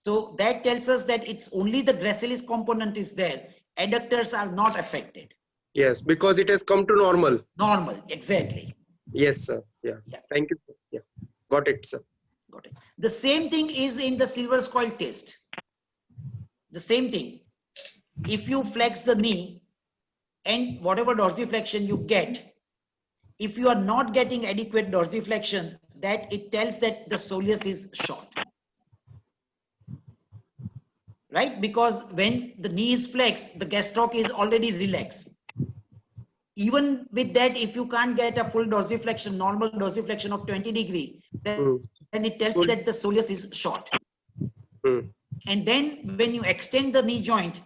So that tells us that it's only the gracilis component is there. Adductors are not affected. Yes, because it has come to normal. Normal, exactly. Yes, sir. Yeah. Thank you. Yeah. Got it, sir. Got it. The same thing is in the Silverskirt's test. The same thing. if you flex the knee and whatever dorsiflexion you get, if you are not getting adequate dorsiflexion, that it tells that the soleus is short. Right? Because when the knee is flexed, the gastroc is already relaxed. Even with that, if you can't get a full dorsiflexion, normal dorsiflexion of 20 degree, then it tells that the soleus is short. And then when you extend the knee joint,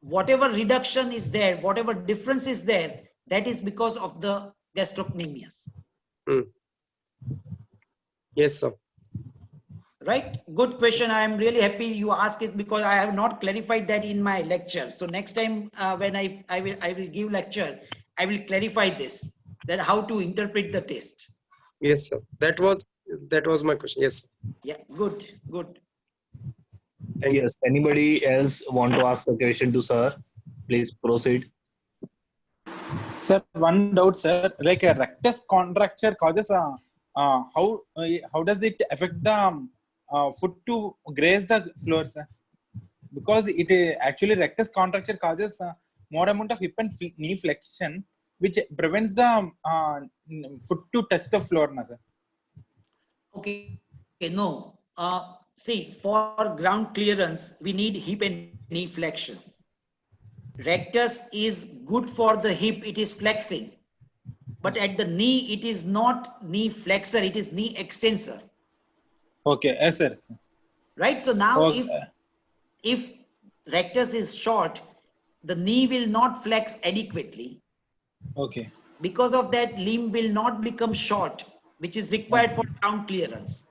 whatever reduction is there, whatever difference is there, that is because of the gastrocnemius. Yes, sir. Right? Good question. I am really happy you asked it because I have not clarified that in my lecture. So next time when I will give lecture, I will clarify this, that how to interpret the test. Yes, sir. That was my question. Yes. Yeah. Good. Good. Yes. Anybody else want to ask a question to sir? Please proceed. Sir, one doubt, sir. Like a rectus contracture causes how does it affect the foot to graze the floor, sir? Because it actually rectus contracture causes more amount of hip and knee flexion, which prevents the foot to touch the floor, sir. Okay. No. See, for ground clearance, we need hip and knee flexion. Rectus is good for the hip, it is flexing. But at the knee, it is not knee flexor, it is knee extensor. Okay, yes, sir. Right? So now Okay. if rectus is short, the knee will not flex adequately. Okay. Because of that, limb will not become short, which is required for ground clearance.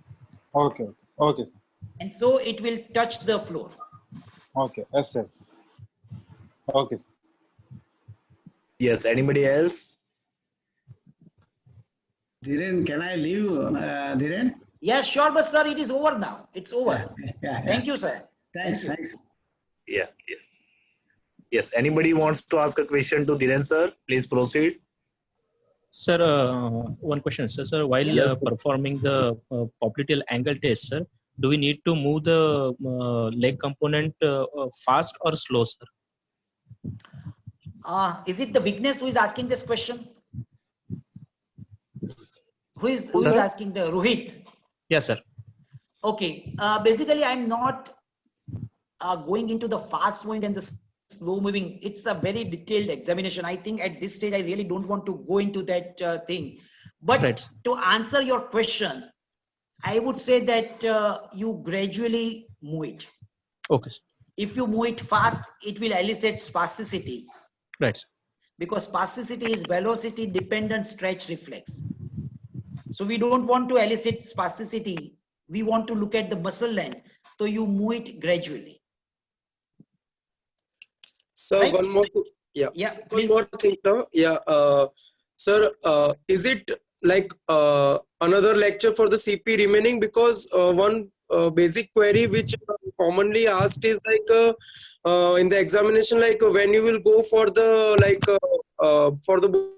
Okay. Okay, sir. And so it will touch the floor. Okay, yes. Okay, sir. Yes. Anybody else? Dhiren, can I leave, Dhiren? Yes, sure, but sir, it is over now. It's over. Thank you, sir. Thanks. Yeah. Yes. Yes. Anybody wants to ask a question to Dhiren sir? Please proceed. Sir, one question, sir. Sir, while performing the popliteal angle test, sir, do we need to move the leg component fast or slow, sir? Is it the witness who is asking this question? Who is Sir? asking the Rohit? Yes, sir. Okay. Basically, I'm not going into the fast moving and the slow moving. It's a very detailed examination. I think at this stage, I really don't want to go into that thing. But Right. to answer your question, I would say that you gradually move it. Okay, sir. If you move it fast, it will elicit spasticity. Right, sir. Because spasticity is velocity dependent stretch reflex. So we don't want to elicit spasticity. We want to look at the muscle length. So you move it gradually. Sir, Right? one more thing. Yeah. Yeah, Sir, one please. more thing, sir. Yeah. Sir, is it like another lecture for the CP remaining? Because one basic query which commonly asked is like in the examination, like when you will go for the for the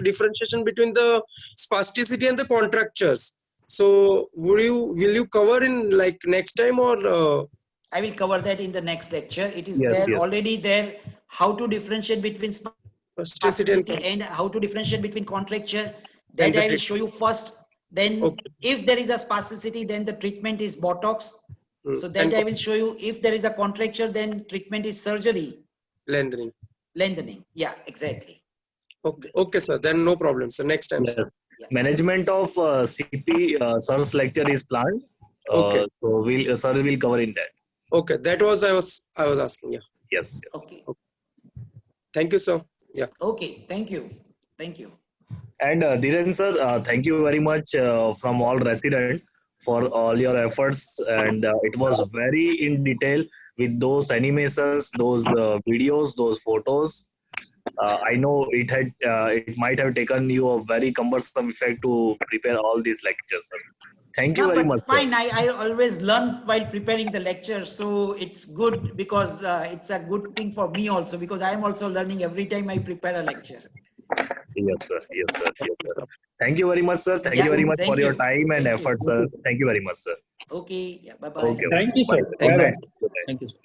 differentiation between the spasticity and the contractures. So will you cover in like next time or? I will cover that in the next lecture. It is Yes, there yes. already there. How to differentiate between spasticity and how to differentiate between contracture. That the I will show you first. Then if there is a spasticity, then the treatment is Botox. So that I will show you. If there is a contracture, then treatment is surgery. Lengthening. Yeah, exactly. Okay, sir. Then no problem. So next time, Yes. sir. Management of CP sir's lecture is planned. Okay. So sir will cover in that. Okay, that was I was asking. Yeah. Yes. Okay. Thank you, sir. Yeah. Okay. Thank you. And Dhiren sir, thank you very much from all resident for all your efforts, and it was very in detail with those animations, those videos, those photos. I know it might have taken you a very cumbersome effect to prepare all these lectures, sir. Thank you No, very but much, fine. sir. I always learn while preparing the lecture, so it's good because it's a good thing for me also because I am also learning every time I prepare a lecture. Yes, sir. Thank you very much, sir. Thank you very much thank for your you. time and Thank you. effort, sir. Thank you very much, sir. Okay. Yeah. Bye bye. Okay. Thank you, Bye. sir. Good Bye-bye. night. Good night. Thank you, sir.